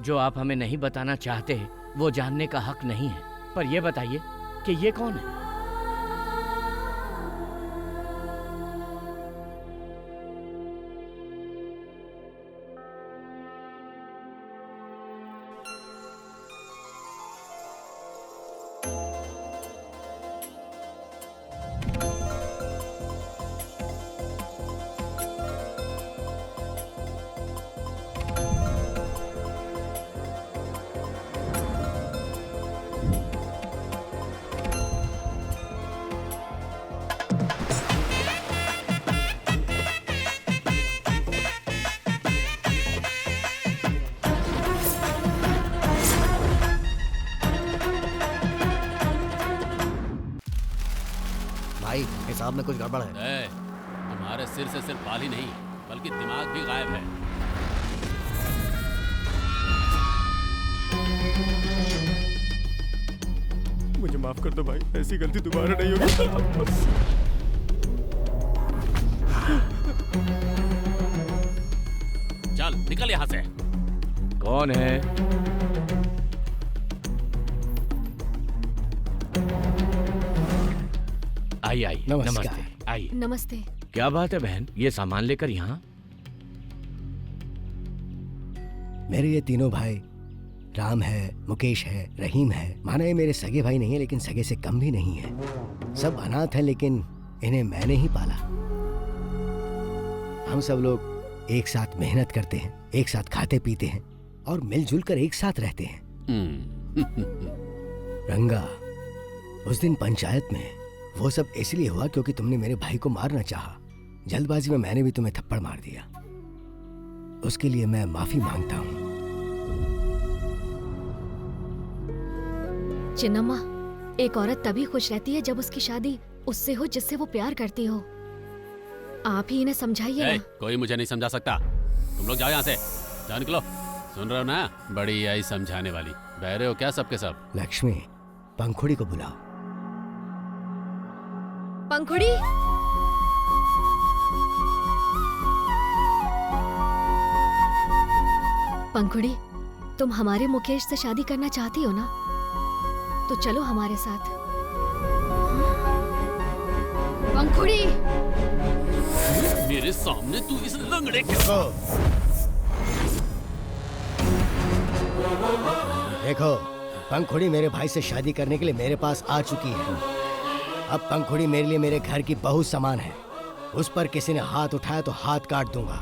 जो आप हमें नहीं बताना चाहते वो जानने का हक नहीं है। पर यह बताइए कि ये कौन है?
भाई हिसाब में कुछ गड़बड़ है।
तुम्हारे सिर से सिर्फ बाल ही नहीं बल्कि दिमाग भी गायब है।
मुझे माफ कर दो भाई, ऐसी गलती दोबारा नहीं होगी।
चल निकल यहाँ से।
कौन है? आई आई। नमस्ते। आई।
नमस्ते।
क्या बात है बहन, ये सामान लेकर यहाँ?
मेरे ये तीनों भाई, राम है, मुकेश है, रहीम है, माना ये मेरे सगे भाई नहीं है लेकिन सगे से कम भी नहीं है। सब अनाथ हैं लेकिन इन्हें मैंने ही पाला। हम सब लोग एक साथ मेहनत करते हैं, एक साथ खाते पीते हैं और मिलजुल कर एक साथ रहते हैं। रंगा, उस दिन पंचायत में वो सब इसलिए हुआ क्योंकि तुमने मेरे भाई को मारना चाहा। जल्दबाजी में मैंने भी तुम्हें थप्पड़ मार दिया। उसके लिए मैं माफी मांगता हूँ।
चिन्नम्मा, एक औरत तभी खुश रहती है जब उसकी शादी उससे हो जिससे वो प्यार करती हो। आप ही इन्हें समझाइए ना।
कोई मुझे नहीं समझा सकता। तुम लोग जाओ यहाँ से, जाओ निकलो। सुन रहे हो ना, बड़ी आई समझाने वाली। बहरे हो क्या सबके सब?
लक्ष्मी, पंखुड़ी को बुलाओ।
पंखुड़ी, पंखुड़ी, तुम हमारे मुकेश से शादी करना चाहती हो ना? तो चलो हमारे साथ। पंखुड़ी।
मेरे सामने तू इस लंगड़े के
देखो, पंखुड़ी मेरे भाई से शादी करने के लिए मेरे पास आ चुकी है। अब पंखुड़ी मेरे लिए मेरे घर की बहू समान है। उस पर किसी ने हाथ उठाया तो हाथ काट दूंगा।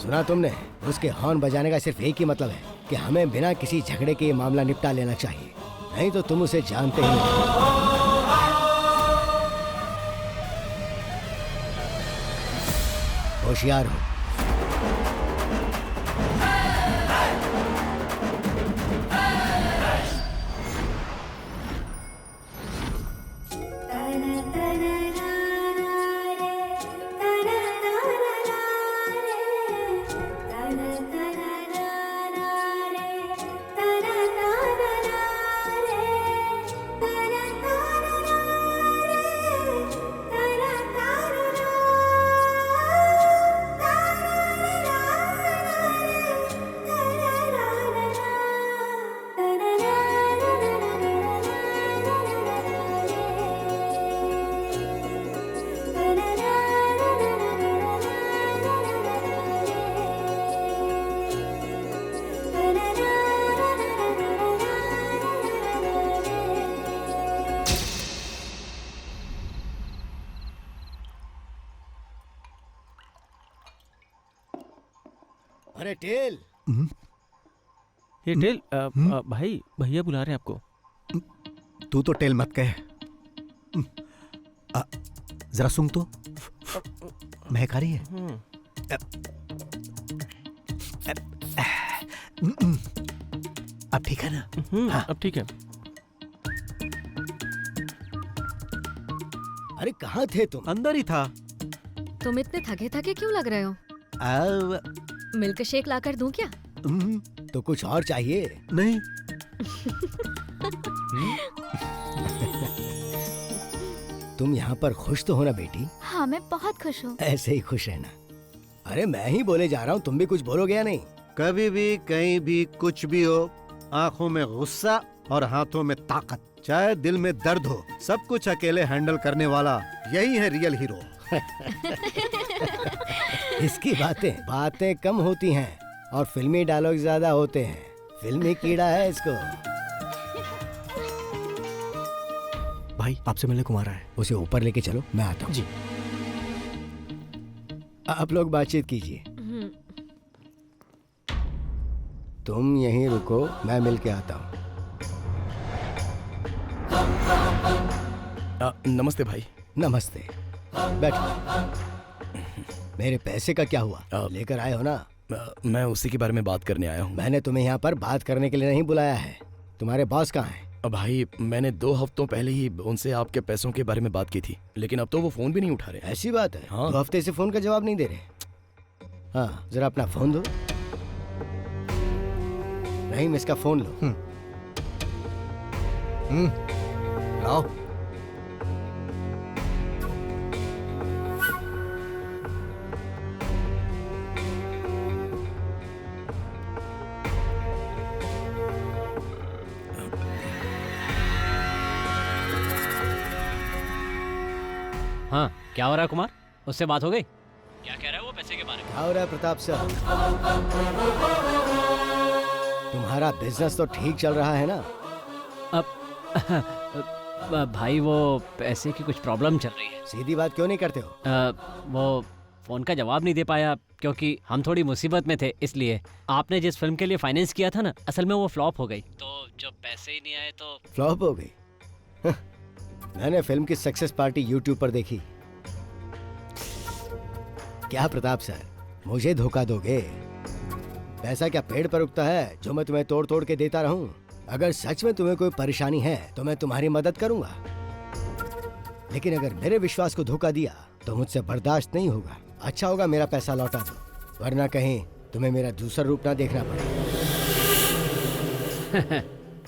सुना तुमने? उसके हॉर्न बजाने का सिर्फ एक ही मतलब है कि हमें बिना किसी झगड़े के ये मामला निपटा लेना चाहिए, नहीं तो तुम उसे जानते ही नहीं। होशियार हो। अरे टेल।
ये टेल, भाई भैया बुला रहे हैं आपको।
तू तो टेल मत कह। जरा सुन तो, महक आ रही है। अब ठीक है ना?
हाँ, अब ठीक है।
अरे कहाँ थे तुम?
अंदर ही था।
तुम इतने थके थके क्यों लग रहे हो? मिल्क शेक लाकर दूं क्या?
तो कुछ और चाहिए?
नहीं।
तुम यहाँ पर खुश तो हो ना बेटी?
हाँ, मैं बहुत खुश हूँ।
ऐसे ही खुश रहना। अरे मैं ही बोले जा रहा हूँ, तुम भी कुछ बोलोगे या नहीं?
कभी भी कहीं भी कुछ भी हो, आंखों में गुस्सा और हाथों में ताकत, चाहे दिल में दर्द हो, सब कुछ अकेले हैंडल करने वाला यही है रियल हीरो।
इसकी बातें कम होती हैं और फिल्मी डायलॉग ज्यादा होते हैं। फिल्मी कीड़ा है इसको।
भाई आपसे मिलने को आ रहा है।
उसे ऊपर लेके चलो, मैं आता हूँ।
जी।
आप लोग बातचीत कीजिए। तुम यहीं रुको, मैं मिल के आता हूँ।
नमस्ते भाई।
नमस्ते, बैठो। मेरे पैसे का क्या हुआ? लेकर आए हो ना?
मैं उसी के बारे में बात करने आया हूँ।
मैंने तुम्हें यहाँ पर बात करने के लिए नहीं बुलाया है। तुम्हारे बॉस कहाँ हैं?
भाई मैंने 2 हफ्तों पहले ही उनसे आपके पैसों के बारे में बात की थी, लेकिन अब तो वो फोन भी नहीं उठा रहे।
ऐसी बात है?
हाँ।
2 हफ्ते से फोन का जवाब नहीं दे रहे। हाँ, जरा अपना फोन दो। नहीं, इसका फोन लो। लाओ।
हाँ, क्या हो रहा है कुमार? उससे बात हो गई? क्या कह रहा है वो पैसे के बारे में?
क्या हो रहा है प्रताप सर? तुम्हारा बिजनेस तो ठीक चल रहा है ना?
अब भाई वो पैसे की कुछ प्रॉब्लम चल रही है।
सीधी बात क्यों नहीं करते हो?
वो फोन का जवाब नहीं दे पाया क्योंकि हम थोड़ी मुसीबत में थे, इसलिए। आपने जिस फिल्म के लिए फाइनेंस किया था ना, असल में वो फ्लॉप हो गई, तो जब पैसे ही नहीं आए तो
फ्लॉप हो गई? मैंने फिल्म की सक्सेस पार्टी यूट्यूब पर देखी। क्या प्रताप सर, मुझे धोखा दोगे? पैसा क्या पेड़ पर उगता है जो मैं तुम्हें तोड़ तोड़ के देता रहूं? अगर सच में तुम्हें कोई परेशानी है तो मैं तुम्हारी मदद करूंगा, लेकिन अगर मेरे विश्वास को धोखा दिया तो मुझसे बर्दाश्त नहीं होगा। अच्छा होगा मेरा पैसा लौटा दो, वरना कहीं तुम्हें मेरा दूसरा रूप ना देखना पड़े।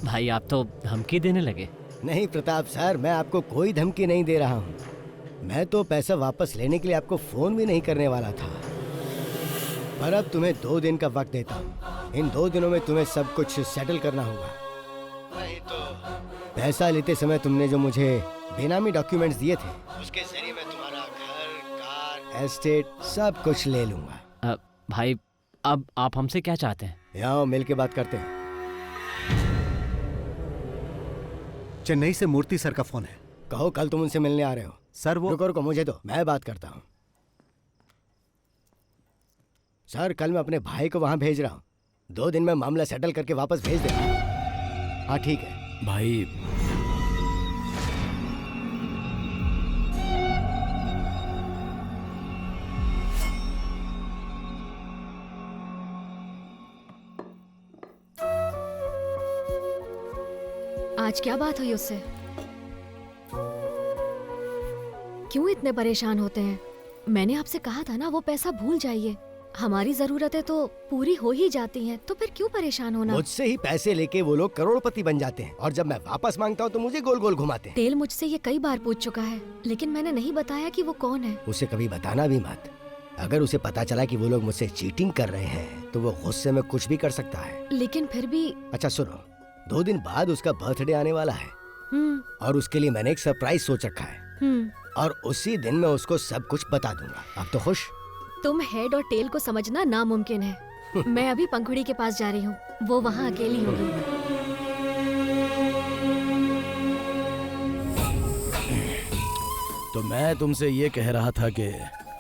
भाई आप तो धमकी देने लगे।
नहीं प्रताप सर, मैं आपको कोई धमकी नहीं दे रहा हूँ। मैं तो पैसा वापस लेने के लिए आपको फोन भी नहीं करने वाला था। पर अब तुम्हें 2 दिन का वक्त देता हूँ। इन 2 दिनों में तुम्हें सब कुछ सेटल करना होगा, नहीं तो पैसा लेते समय तुमने जो मुझे बेनामी डॉक्यूमेंट्स दिए थे उसके जरिए मैं तुम्हारा घर, कार, एस्टेट सब कुछ ले लूंगा।
भाई अब आप हमसे क्या चाहते हैं?
यहाँ मिल के बात करते हैं।
चेन्नई से मूर्ति सर का फोन है।
कहो कल तुम उनसे मिलने आ रहे हो।
सर वो
रुको मुझे दो, मैं बात करता हूँ। सर कल मैं अपने भाई को वहां भेज रहा हूँ, 2 दिन में मामला सेटल करके वापस भेज देगा। हाँ ठीक है
भाई।
आज क्या बात हुई उससे? क्यों इतने परेशान होते हैं? मैंने आपसे कहा था ना वो पैसा भूल जाइए। हमारी जरूरतें तो पूरी हो ही जाती हैं, तो फिर क्यों परेशान होना?
मुझसे ही पैसे लेके वो लोग करोड़पति बन जाते हैं और जब मैं वापस मांगता हूँ तो मुझे गोल गोल घुमाते हैं।
टेल मुझसे ये कई बार पूछ चुका है, लेकिन मैंने नहीं बताया कि वो कौन है।
उसे कभी बताना भी मत। अगर उसे पता चला कि वो लोग मुझसे चीटिंग कर रहे हैं तो वो गुस्से में कुछ भी कर सकता है।
लेकिन फिर भी।
अच्छा सुनो, 2 दिन बाद उसका बर्थडे आने वाला है और उसके लिए मैंने एक सरप्राइज सोच रखा है और उसी दिन मैं उसको सब कुछ बता दूंगा। अब तो खुश?
तुम हेड और टेल को समझना नामुमकिन है। मैं अभी पंखुड़ी के पास जा रही हूँ, वो वहाँ अकेली होगी।
तो मैं तुमसे ये कह रहा था कि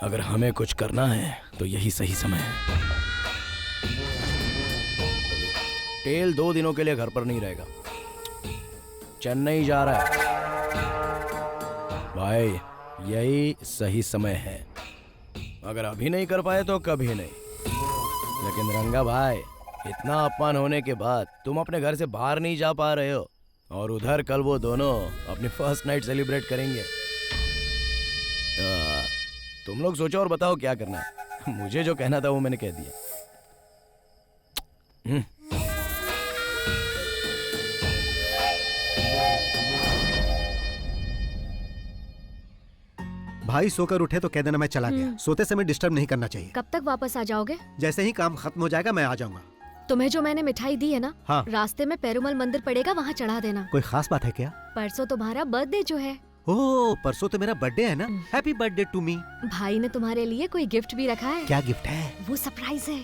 अगर हमें कुछ करना है तो यही सही समय है। टेल 2 दिनों के लिए घर पर नहीं रहेगा, चेन्नई जा रहा है। भाई यही सही समय है। अगर अभी नहीं कर पाए तो कभी नहीं। लेकिन रंगा भाई, इतना अपमान होने के बाद तुम अपने घर से बाहर नहीं जा पा रहे हो और उधर कल वो दोनों अपनी फर्स्ट नाइट सेलिब्रेट करेंगे। तुम लोग सोचो और बताओ क्या करना है। मुझे जो कहना था वो मैंने कह दिया।
भाई सोकर उठे तो कह देना मैं चला गया। सोते समय डिस्टर्ब नहीं करना चाहिए।
कब तक वापस आ जाओगे?
जैसे ही काम खत्म हो जाएगा मैं आ जाऊंगा।
तुम्हें जो मैंने मिठाई दी है ना,
हाँ।
रास्ते में पेरुमल मंदिर पड़ेगा, वहाँ चढ़ा देना।
कोई खास बात है क्या?
परसों तुम्हारा बर्थडे जो है।
ओह, परसों तो मेरा बर्थडे है ना। Happy birthday to me.
भाई ने तुम्हारे लिए कोई गिफ्ट भी रखा है।
क्या गिफ्ट है?
वो सरप्राइज है।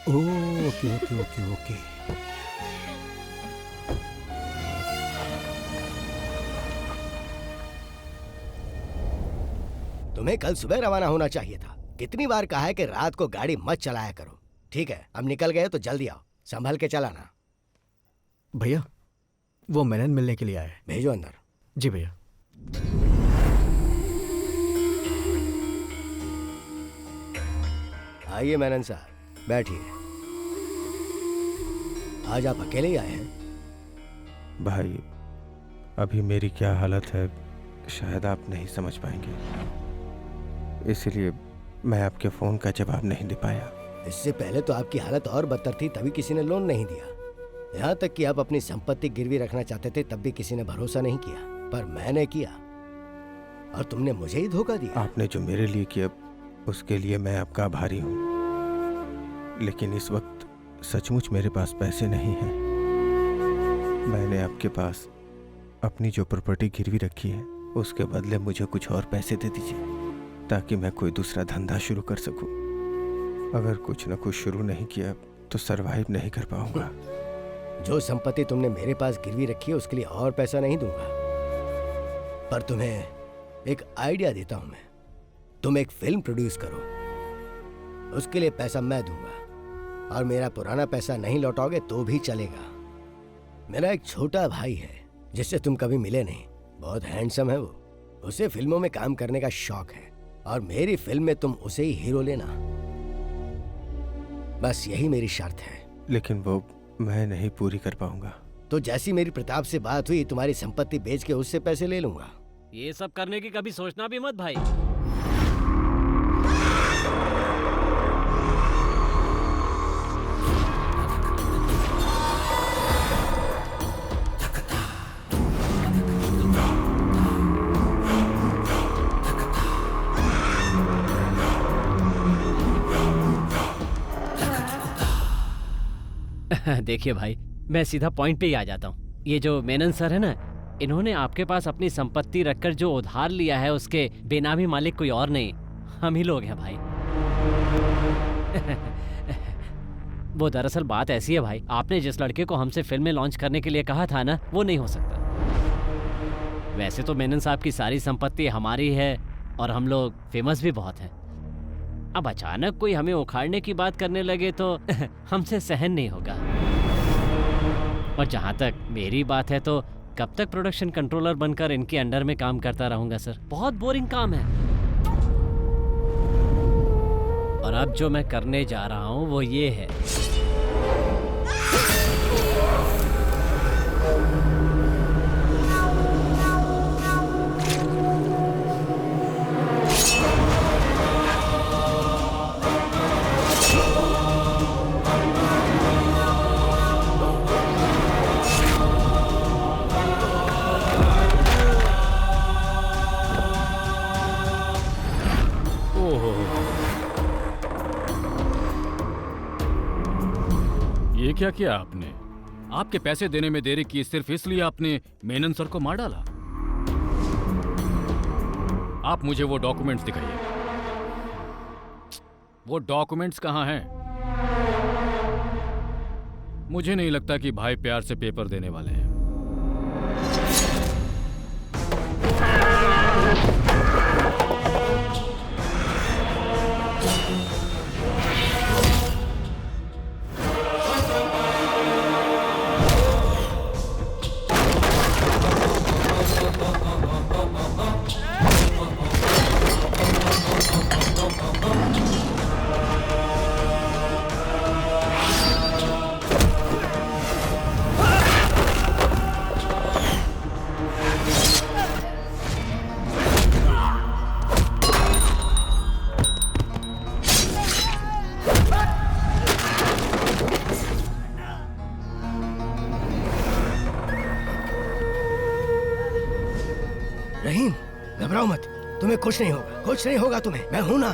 ओह, ओके ओके ओके ओके।
तुम्हें कल सुबह रवाना होना चाहिए था। कितनी बार कहा है कि रात को गाड़ी मत चलाया करो। ठीक है, अब निकल गए तो जल्दी आओ, संभल के चलाना।
भैया वो मेनन मिलने के लिए आए।
भेजो अंदर।
जी भैया।
आइए मेनन साहब, बैठिए। आज आप अकेले ही आए हैं?
भाई अभी मेरी क्या हालत है शायद आप नहीं समझ पाएंगे, इसलिए मैं आपके फोन का जवाब नहीं दे पाया।
इससे पहले तो आपकी हालत और बदतर थी, तभी किसी ने लोन नहीं दिया। यहाँ तक कि आप अपनी संपत्ति गिरवी रखना चाहते थे, तब भी किसी ने भरोसा नहीं किया, पर मैंने किया और तुमने मुझे ही धोखा दिया।
आपने जो मेरे लिए किया उसके लिए मैं आपका आभारी हूँ, लेकिन इस वक्त सचमुच मेरे पास पैसे नहीं हैं। मैंने आपके पास अपनी जो प्रॉपर्टी गिरवी रखी है उसके बदले मुझे कुछ और पैसे दे दीजिए, ताकि मैं कोई दूसरा धंधा शुरू कर सकूं। अगर कुछ न कुछ शुरू नहीं किया तो सरवाइव नहीं कर पाऊंगा।
जो संपत्ति तुमने मेरे पास गिरवी रखी है उसके लिए और पैसा नहीं दूंगा, पर तुम्हें एक आइडिया देता हूं मैं। तुम एक फिल्म प्रोड्यूस करो, उसके लिए पैसा मैं दूंगा और मेरा पुराना पैसा नहीं लौटाओगे तो भी चलेगा। मेरा एक छोटा भाई है जिससे तुम कभी मिले नहीं, बहुत हैंडसम है वो। उसे फिल्मों में काम करने का शौक है और मेरी फिल्म में तुम उसे ही हीरो लेना। बस यही मेरी शर्त है।
लेकिन वो मैं नहीं पूरी कर पाऊंगा।
तो जैसी मेरी प्रताप से बात हुई, तुम्हारी संपत्ति बेच के उससे पैसे ले लूंगा।
ये सब करने की कभी सोचना भी मत भाई। देखिए भाई, मैं सीधा पॉइंट पे ही आ जाता हूँ। ये जो मेनन सर है ना, इन्होंने आपके पास अपनी संपत्ति रखकर जो उधार लिया है उसके बेनामी मालिक कोई और नहीं, हम ही लोग हैं भाई। वो दरअसल बात ऐसी है भाई, आपने जिस लड़के को हमसे फिल्म में लॉन्च करने के लिए कहा था ना, वो नहीं हो सकता। वैसे तो मेनन साहब की सारी संपत्ति हमारी है और हम लोग फेमस भी बहुत हैं। अब अचानक कोई हमें उखाड़ने की बात करने लगे तो हमसे सहन नहीं होगा। और जहाँ तक मेरी बात है तो कब तक प्रोडक्शन कंट्रोलर बनकर इनके अंडर में काम करता रहूंगा सर? बहुत बोरिंग काम है। और अब जो मैं करने जा रहा हूँ वो ये है,
ये क्या किया आपने? आपके पैसे देने में देरी की सिर्फ इसलिए आपने मेनन सर को मार डाला? आप मुझे वो डॉक्यूमेंट्स दिखाइए। वो डॉक्यूमेंट्स कहाँ हैं? मुझे नहीं लगता कि भाई प्यार से पेपर देने वाले हैं।
रहीम, घबराओ मत, तुम्हें कुछ नहीं होगा, कुछ नहीं होगा तुम्हें, मैं हूं ना।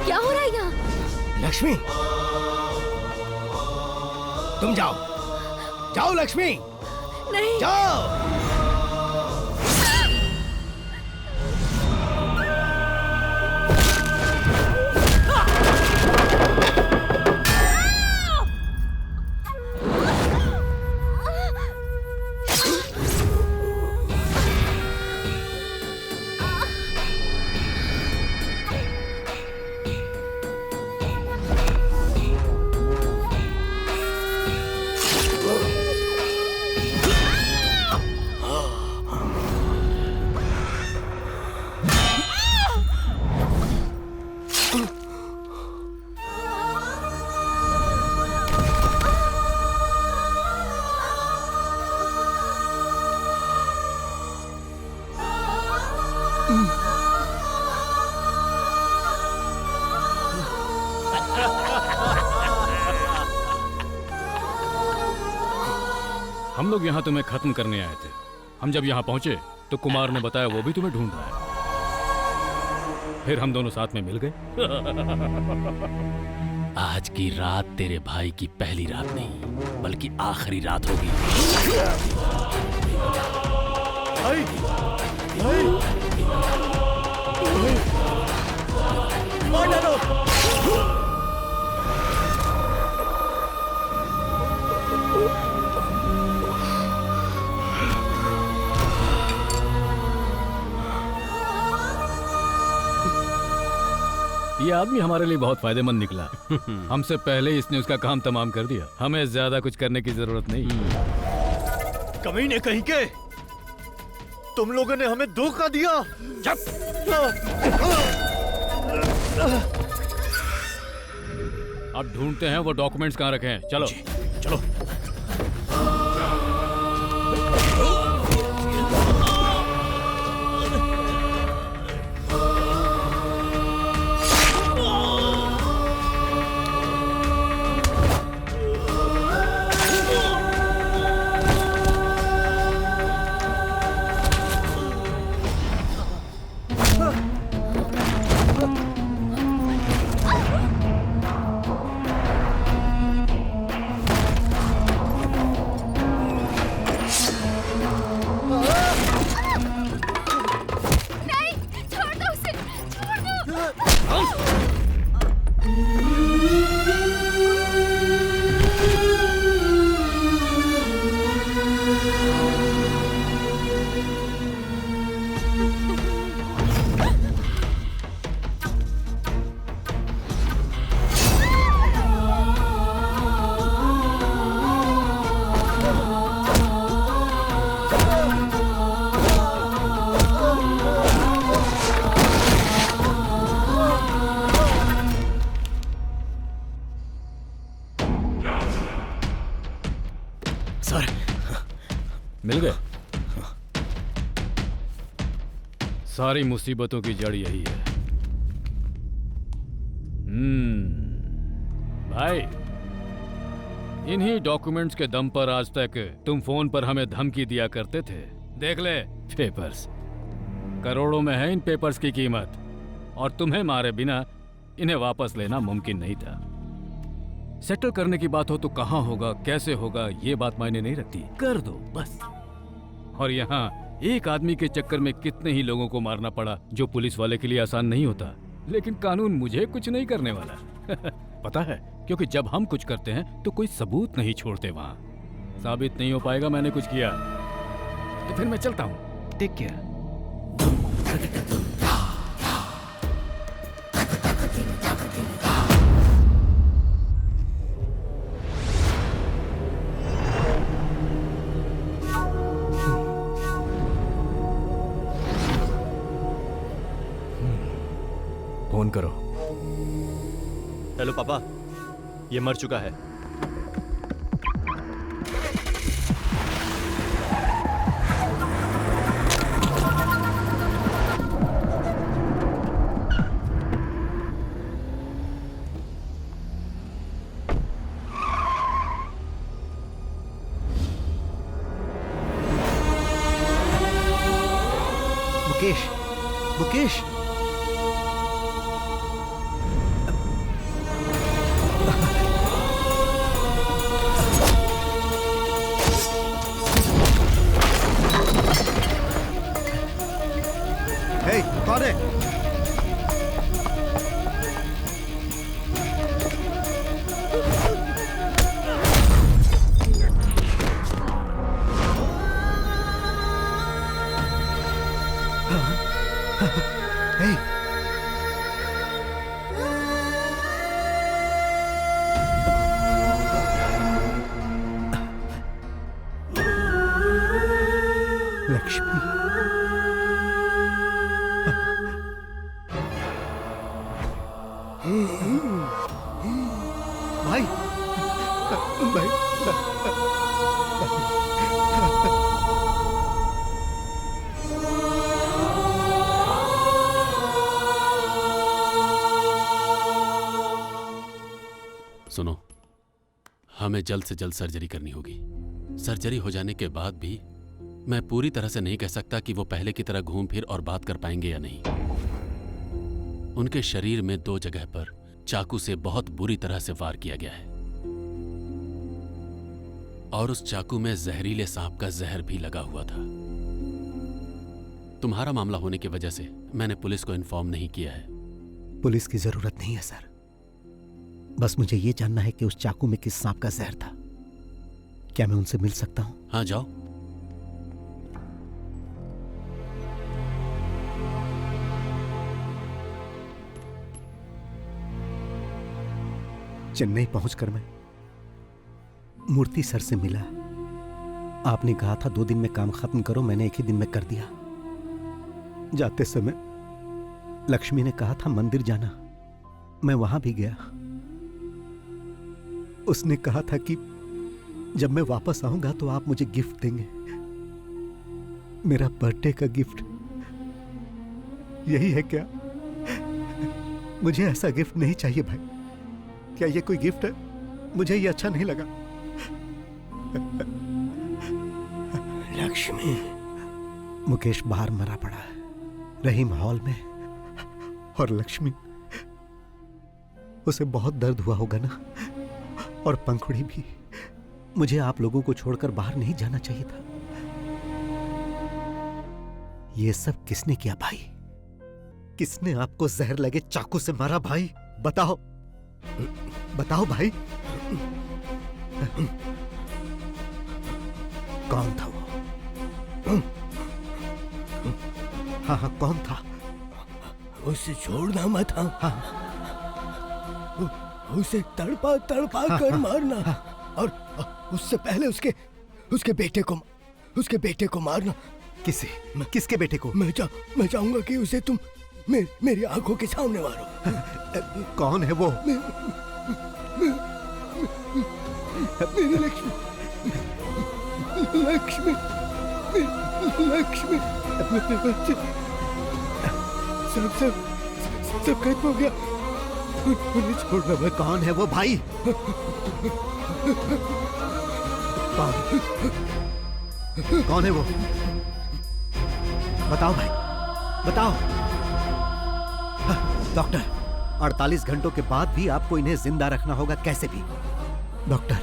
क्या हो रहा है यहाँ?
लक्ष्मी, तुम जाओ, जाओ लक्ष्मी,
नहीं
जाओ।
हम लोग यहाँ तुम्हें खत्म करने आए थे। हम जब यहाँ पहुंचे तो कुमार ने बताया वो भी तुम्हें ढूंढ रहा है। फिर हम दोनों साथ में मिल गए।
आज की रात तेरे भाई की पहली रात नहीं बल्कि आखिरी रात होगी।
ये आदमी हमारे लिए बहुत फायदेमंद निकला। हमसे पहले इसने उसका काम तमाम कर दिया। हमें ज्यादा कुछ करने की जरूरत नहीं।
कमीने कहीं के, तुम लोगों ने हमें धोखा दिया।
अब ढूंढते हैं वो डॉक्यूमेंट्स कहाँ रखे हैं। चलो
चलो।
मिल गए? सारी मुसीबतों की जड़ यही है। भाई, इन्हीं डॉक्यूमेंट्स के दम पर आज तक तुम फोन पर हमें धमकी दिया करते थे। देख ले पेपर्स, करोड़ों में है इन पेपर्स की कीमत, और तुम्हें मारे बिना इन्हें वापस लेना मुमकिन नहीं था। सेटल करने की बात हो तो कहाँ होगा, कैसे होगा, ये बात मायने नहीं रखती, कर दो बस। और यहाँ एक आदमी के चक्कर में कितने ही लोगों को मारना पड़ा, जो पुलिस वाले के लिए आसान नहीं होता। लेकिन कानून मुझे कुछ नहीं करने वाला। पता है, क्योंकि जब हम कुछ करते हैं तो कोई सबूत नहीं छोड़ते। वहाँ साबित नहीं हो पाएगा मैंने कुछ किया, तो फिर मैं चलता हूँ। Take care.
फोन करो। हेलो पापा, ये मर चुका है।
मुकेश, मुकेश, कौन है? लक्ष्मी, भाई, भाई,
सुनो, हमें जल्द से जल्द सर्जरी करनी होगी। सर्जरी हो जाने के बाद भी मैं पूरी तरह से नहीं कह सकता कि वो पहले की तरह घूम फिर और बात कर पाएंगे या नहीं। उनके शरीर में 2 जगह पर चाकू से बहुत बुरी तरह से वार किया गया है, और उस चाकू में जहरीले सांप का जहर भी लगा हुआ था। तुम्हारा मामला होने की वजह से मैंने पुलिस को इन्फॉर्म नहीं किया है।
पुलिस की जरूरत नहीं है सर, बस मुझे ये जानना है कि उस चाकू में किस सांप का जहर था। क्या मैं उनसे मिल सकता हूं?
हाँ, जाओ।
चेन्नई पहुंचकर मैं मूर्ति सर से मिला। आपने कहा था 2 दिन में काम खत्म करो, मैंने 1 ही दिन में कर दिया। जाते समय लक्ष्मी ने कहा था मंदिर जाना, मैं वहां भी गया। उसने कहा था कि जब मैं वापस आऊंगा तो आप मुझे गिफ्ट देंगे, मेरा बर्थडे का गिफ्ट। यही है क्या? मुझे ऐसा गिफ्ट नहीं चाहिए भाई। क्या ये कोई गिफ्ट है? मुझे ये अच्छा नहीं लगा। लक्ष्मी, मुकेश बाहर मरा पड़ा है, रहीम हॉल में, और लक्ष्मी, उसे बहुत दर्द हुआ होगा ना, और पंखुड़ी भी। मुझे आप लोगों को छोड़कर बाहर नहीं जाना चाहिए था। ये सब किसने किया भाई? किसने आपको जहर लगे चाकू से मारा भाई? बताओ, बताओ भाई। कौन था वो? हाँ हाँ, कौन था?
उसे छोड़ना मत। हाँ, उसे तड़पा तड़पा कर मारना, और उससे पहले उसके बेटे को मारना।
किसके बेटे को? मैं
चाहूंगा कि उसे तुम मेरी आंखों के सामने मारो।
कौन है वो?
मेरी लक्ष्मी। लक्ष्मी, लक्ष्मी, मेरे बच्चे, सब खत्म हो गया। उन्हें छोड़ना मत।
कौन है वो भाई? कौन है वो? बताओ भाई, बताओ। डॉक्टर, 48 घंटों के बाद भी आपको इन्हें जिंदा रखना होगा कैसे भी। डॉक्टर,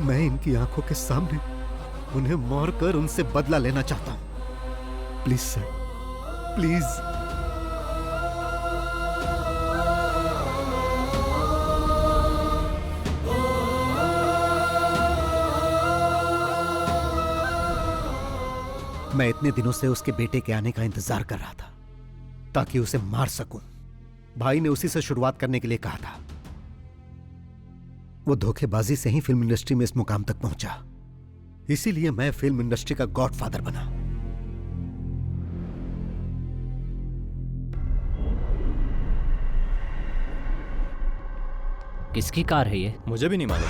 मैं इनकी आंखों के सामने उन्हें मारकर उनसे बदला लेना चाहता हूं। Please sir, please. मैं इतने दिनों से उसके बेटे के आने का इंतजार कर रहा था ताकि उसे मार सकूं। भाई ने उसी से शुरुआत करने के लिए कहा था। वो धोखेबाजी से ही फिल्म इंडस्ट्री में इस मुकाम तक पहुंचा। इसीलिए मैं फिल्म इंडस्ट्री का गॉडफादर बना।
किसकी कार है ये?
मुझे भी नहीं मालूम।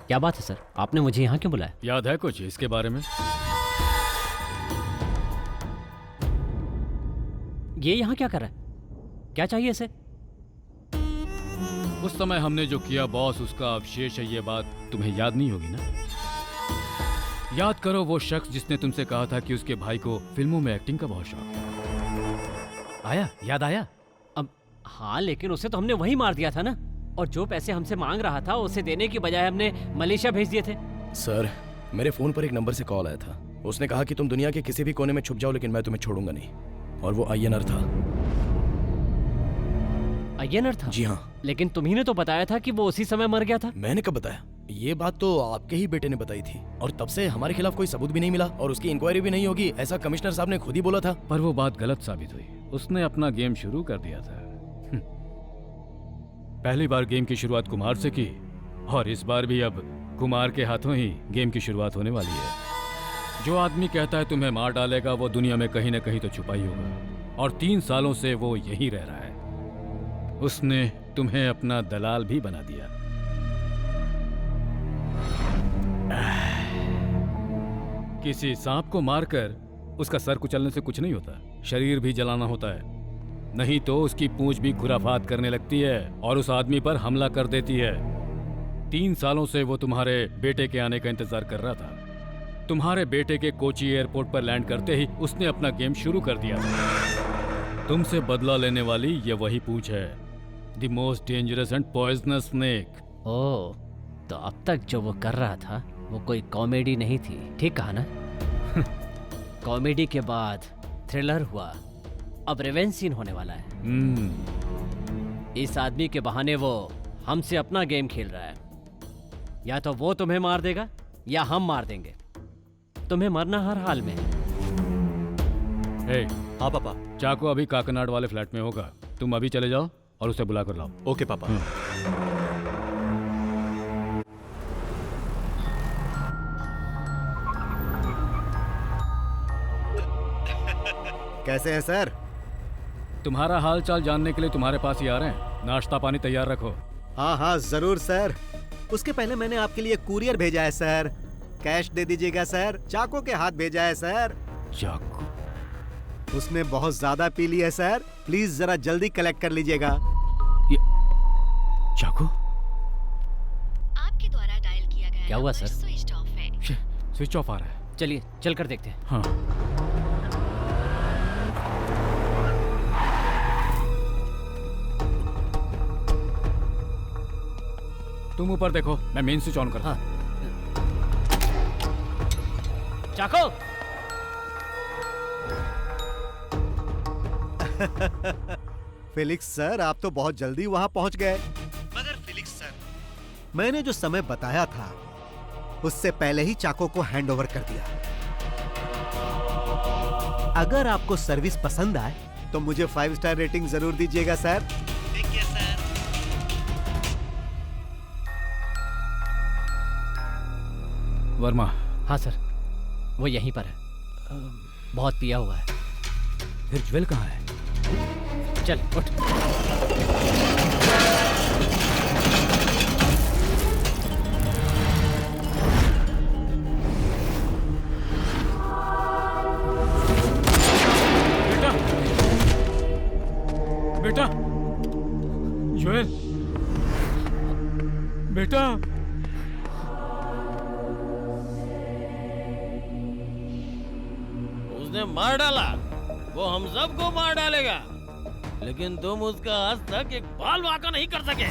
क्या बात है सर, आपने मुझे यहाँ क्यों बुलाया?
याद है कुछ इसके बारे में?
ये यहाँ क्या कर रहा है? क्या चाहिए इसे?
उस समय हमने जो किया बॉस, उसका अवशेष है ये बात तुम्हें याद नहीं होगी ना? याद करो वो शख्स जिसने तुमसे कहा था कि उसके भाई को फिल्मों में एक्टिंग का बहुत शौक है। आया? याद आया?
अब हाँ, लेकिन उसे तो हमने वही मार दिया था ना। और जो पैसे हमसे मांग रहा था उसे देने की बजाय हमने मलेशिया भेज दिए थे।
सर, मेरे फोन पर एक नंबर से कॉल आया था। उसने कहा कि तुम दुनिया के किसी भी कोने में छुप जाओ लेकिन मैं तुम्हें छोड़ूंगा नहीं। और वो आईएनआर था।
आईएनआर था?
जी हाँ।
लेकिन तुम्ही ने तो बताया था कि वो उसी समय मर गया था।
मैंने कब बताया? ये बात तो आपके ही बेटे ने बताई थी। और तब से हमारे खिलाफ कोई सबूत भी नहीं मिला और उसकी इंक्वायरी भी नहीं होगी, ऐसा कमिश्नर साहब ने खुद ही बोला था।
पर वो बात गलत साबित हुई। उसने अपना गेम शुरू कर दिया था। पहली बार गेम की शुरुआत कुमार से की और इस बार भी अब कुमार के हाथों ही गेम की शुरुआत होने वाली है। जो आदमी कहता है तुम्हें मार डालेगा वो दुनिया में कहीं ना कहीं तो छुपा ही होगा। और 3 सालों से वो यहीं रह रहा है। उसने तुम्हें अपना दलाल भी बना दिया। किसी सांप को मारकर उसका सर कुचलने से कुछ नहीं होता, शरीर भी जलाना होता है। नहीं तो उसकी पूंछ भी खुराफात करने लगती है और उस आदमी पर हमला कर देती है। 3 सालों से वो तुम्हारे बेटे के आने का इंतजार कर रहा था। तुम्हारे बेटे के कोची एयरपोर्ट पर लैंड करते ही उसने अपना गेम शुरू कर दिया था। तुमसे बदला लेने वाली ये वही पूंछ है, the most dangerous and poisonous snake.
Oh, तो अब तक जो वो कर रहा था वो कोई कॉमेडी नहीं थी, ठीक कहा ना? कॉमेडी के बाद थ्रिलर हुआ, अब रिवेंज सीन होने वाला है। इस आदमी के बहाने वो हमसे अपना गेम खेल रहा है। या तो वो तुम्हें मार देगा या हम मार देंगे। तुम्हें मरना हर हाल में है।
हाँ पापा।
चाकू अभी काकनाड वाले फ्लैट में होगा। तुम अभी चले जाओ और उसे बुला कर लाओ।
ओके पापा।
कैसे हैं सर?
तुम्हारा हाल चाल जानने के लिए तुम्हारे पास ही आ रहे हैं। नाश्ता पानी तैयार रखो।
हाँ हाँ जरूर सर। उसके पहले मैंने आपके लिए कुरियर भेजा है सर। कैश दे दीजिएगा सर। चाकू के हाथ भेजा है सर।
चाकू?
उसने बहुत ज्यादा पी ली है सर, प्लीज जरा जल्दी कलेक्ट कर लीजिएगा।
चाकू?
आपके द्वारा डायल किया गया
क्या हुआ सर?
स्विच ऑफ है।
स्विच ऑफ आ रहा है।
चलिए चल कर देखते हैं।
हाँ। तुम ऊपर देखो, मैं मेन स्विच ऑन करता हूं।
चाको!
फेलिक्स सर, आप तो बहुत जल्दी वहां पहुंच गए। मगर फेलिक्स सर, मैंने जो समय बताया था उससे पहले ही चाको को हैंडओवर कर दिया। अगर आपको सर्विस पसंद आए तो मुझे 5 स्टार रेटिंग जरूर दीजिएगा सर।
वर्मा।
हाँ सर, वो यहीं पर है। बहुत पिया हुआ है।
फिर ज्वेल कहाँ है?
चल उठ।
उसने मार डाला, वो हम सबको मार डालेगा, लेकिन तुम उसका आज तक एक बाल वाका नहीं कर सके।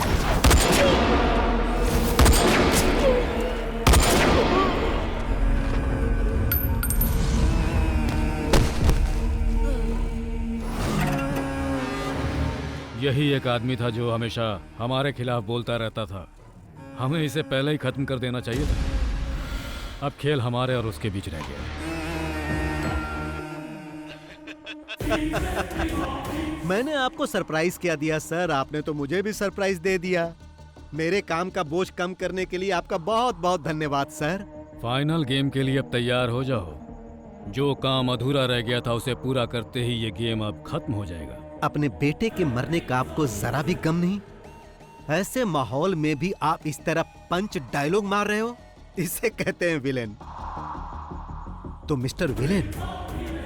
यही एक आदमी था जो हमेशा हमारे खिलाफ बोलता रहता था। हमें इसे पहले ही खत्म कर देना चाहिए था। अब खेल हमारे और उसके बीच रह गया।
मैंने आपको सरप्राइज क्या दिया सर, आपने तो मुझे भी सरप्राइज दे दिया। मेरे काम का बोझ कम करने के लिए आपका बहुत बहुत धन्यवाद सर।
फाइनल गेम के लिए अब तैयार हो जाओ। जो काम अधूरा रह गया था उसे पूरा करते ही ये गेम अब खत्म हो जाएगा।
अपने बेटे के मरने का आपको जरा भी गम नहीं? ऐसे माहौल में भी आप इस तरह पंच डायलॉग मार रहे हो, इसे कहते हैं विलेन। तो मिस्टर विलेन,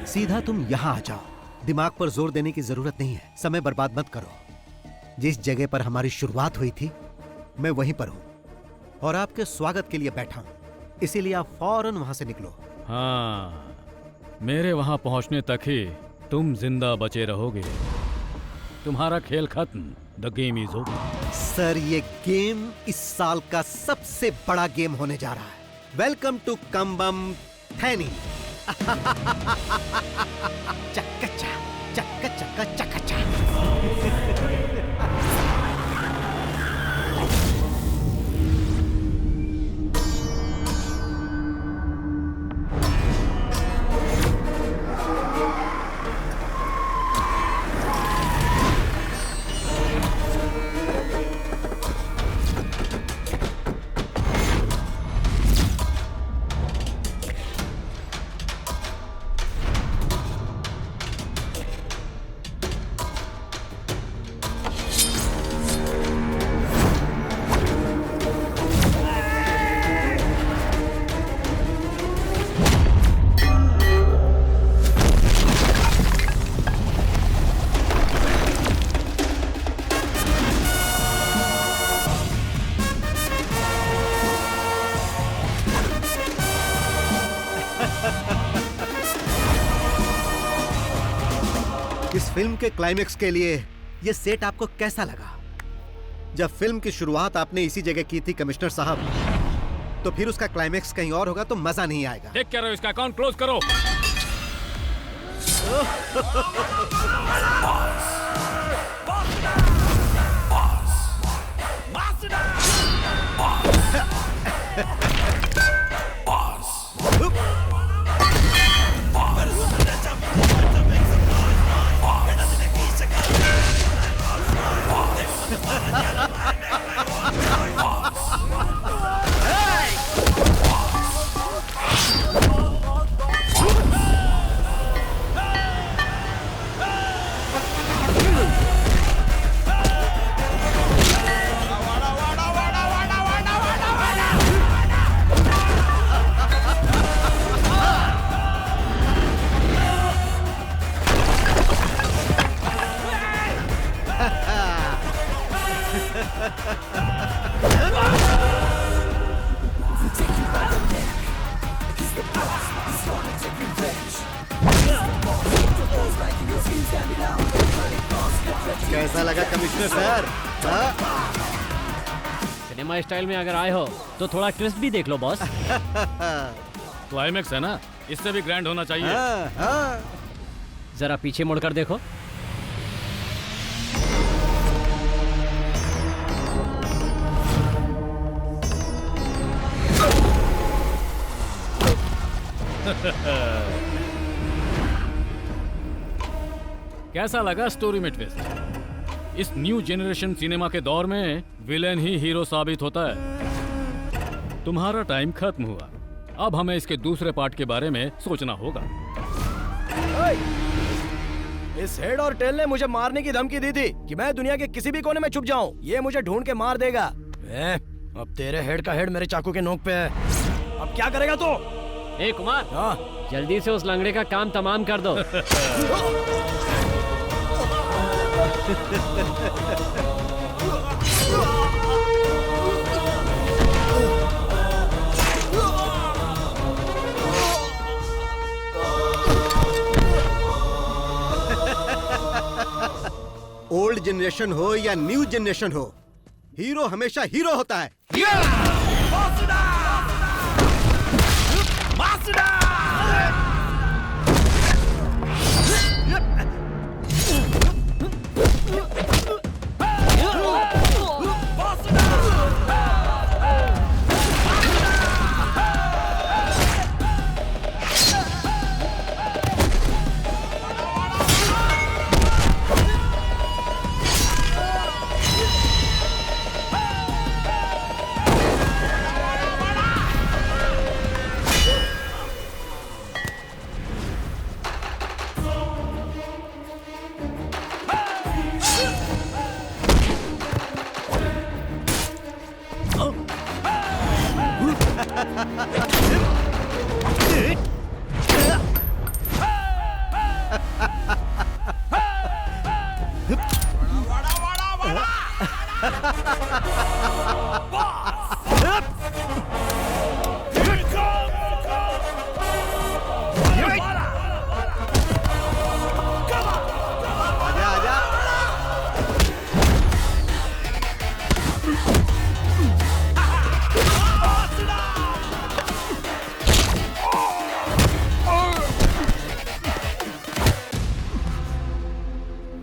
सीधा तुम यहां आ जाओ। दिमाग पर जोर देने की जरूरत नहीं है, समय बर्बाद मत करो। जिस जगह पर हमारी शुरुआत हुई थी मैं वहीं पर हूं और आपके स्वागत के लिए बैठा हूं, इसीलिए आप फौरन वहां से निकलो।
हाँ, मेरे वहां पहुंचने तक ही तुम जिंदा बचे रहोगे। तुम्हारा खेल खत्म। The game is over.
Sir, ये गेम इस साल का सबसे बड़ा गेम होने जा रहा है। Welcome to Cumbum Theni. चक्का चक्का चक्का चक्का। इस फिल्म के क्लाइमेक्स के लिए ये सेट आपको कैसा लगा? जब फिल्म की शुरुआत आपने इसी जगह की थी कमिश्नर साहब, तो फिर उसका क्लाइमेक्स कहीं और होगा तो मजा नहीं आएगा।
देख क्या रहे हो, इसका अकाउंट क्लोज करो।
कैसा लगा कमिश्नर सर?
सिनेमा स्टाइल में अगर आए हो तो थोड़ा ट्विस्ट भी देख लो बॉस।
क्लाइमेक्स है ना, इससे भी ग्रैंड होना चाहिए।
जरा पीछे मुड़कर देखो।
कैसा लगा स्टोरी में ट्विस्ट? इस न्यू जनरेशन सिनेमा के दौर में विलेन ही हीरो साबित होता है। तुम्हारा टाइम खत्म हुआ। अब हमें इसके दूसरे पार्ट के बारे में सोचना होगा।
इस हेड और टेल ने मुझे मारने की धमकी दी थी कि मैं दुनिया के किसी भी कोने में छुप जाऊं। ये मुझे ढूंढ के मार देगा। अब तेरे हेड का हेड मेरे चाकू के नोक पे है। अब क्या करेगा तू?
ए कुमार, जल्दी से उस लंगड़े का काम तमाम कर दो।
ओल्ड जनरेशन हो या न्यू जनरेशन हो, हीरो हमेशा हीरो होता है।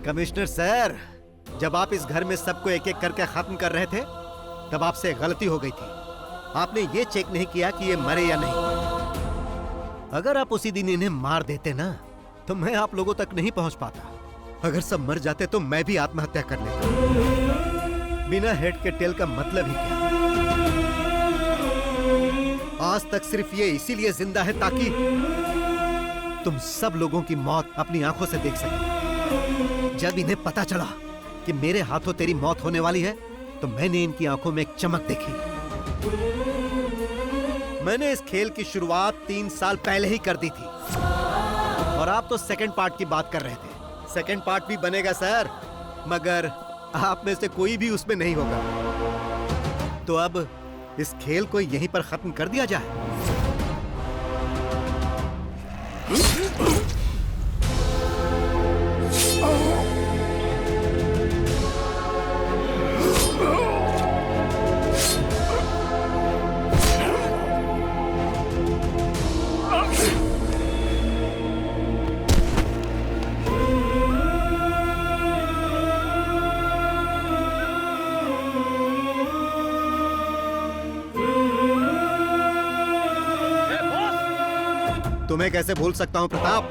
कमिश्नर सर, जब आप इस घर में सबको एक एक करके खत्म कर रहे थे, तब आपसे गलती हो गई थी। आपने ये चेक नहीं किया कि ये मरे या नहीं। अगर आप उसी दिन इन्हें मार देते ना, तो मैं आप लोगों तक नहीं पहुंच पाता। अगर सब मर जाते तो मैं भी आत्महत्या कर लेता। बिना हेड के टेल का मतलब ही क्या? आज तक सिर्फ ये इसीलिए जिंदा है ताकि तुम सब लोगों की मौत अपनी आंखों से देख सके। जब इन्हें पता चला कि मेरे हाथों तेरी मौत होने वाली है, तो मैंने इनकी आंखों में एक चमक देखी। मैंने इस खेल की शुरुआत 3 साल पहले ही कर दी थी, और आप तो सेकंड पार्ट की बात कर रहे थे। सेकंड पार्ट भी बनेगा सर, मगर आप में से कोई भी उसमें नहीं होगा। तो अब इस खेल को यहीं पर खत्म कर दिया जाए। तुम्हें कैसे भूल सकता हूं प्रताप?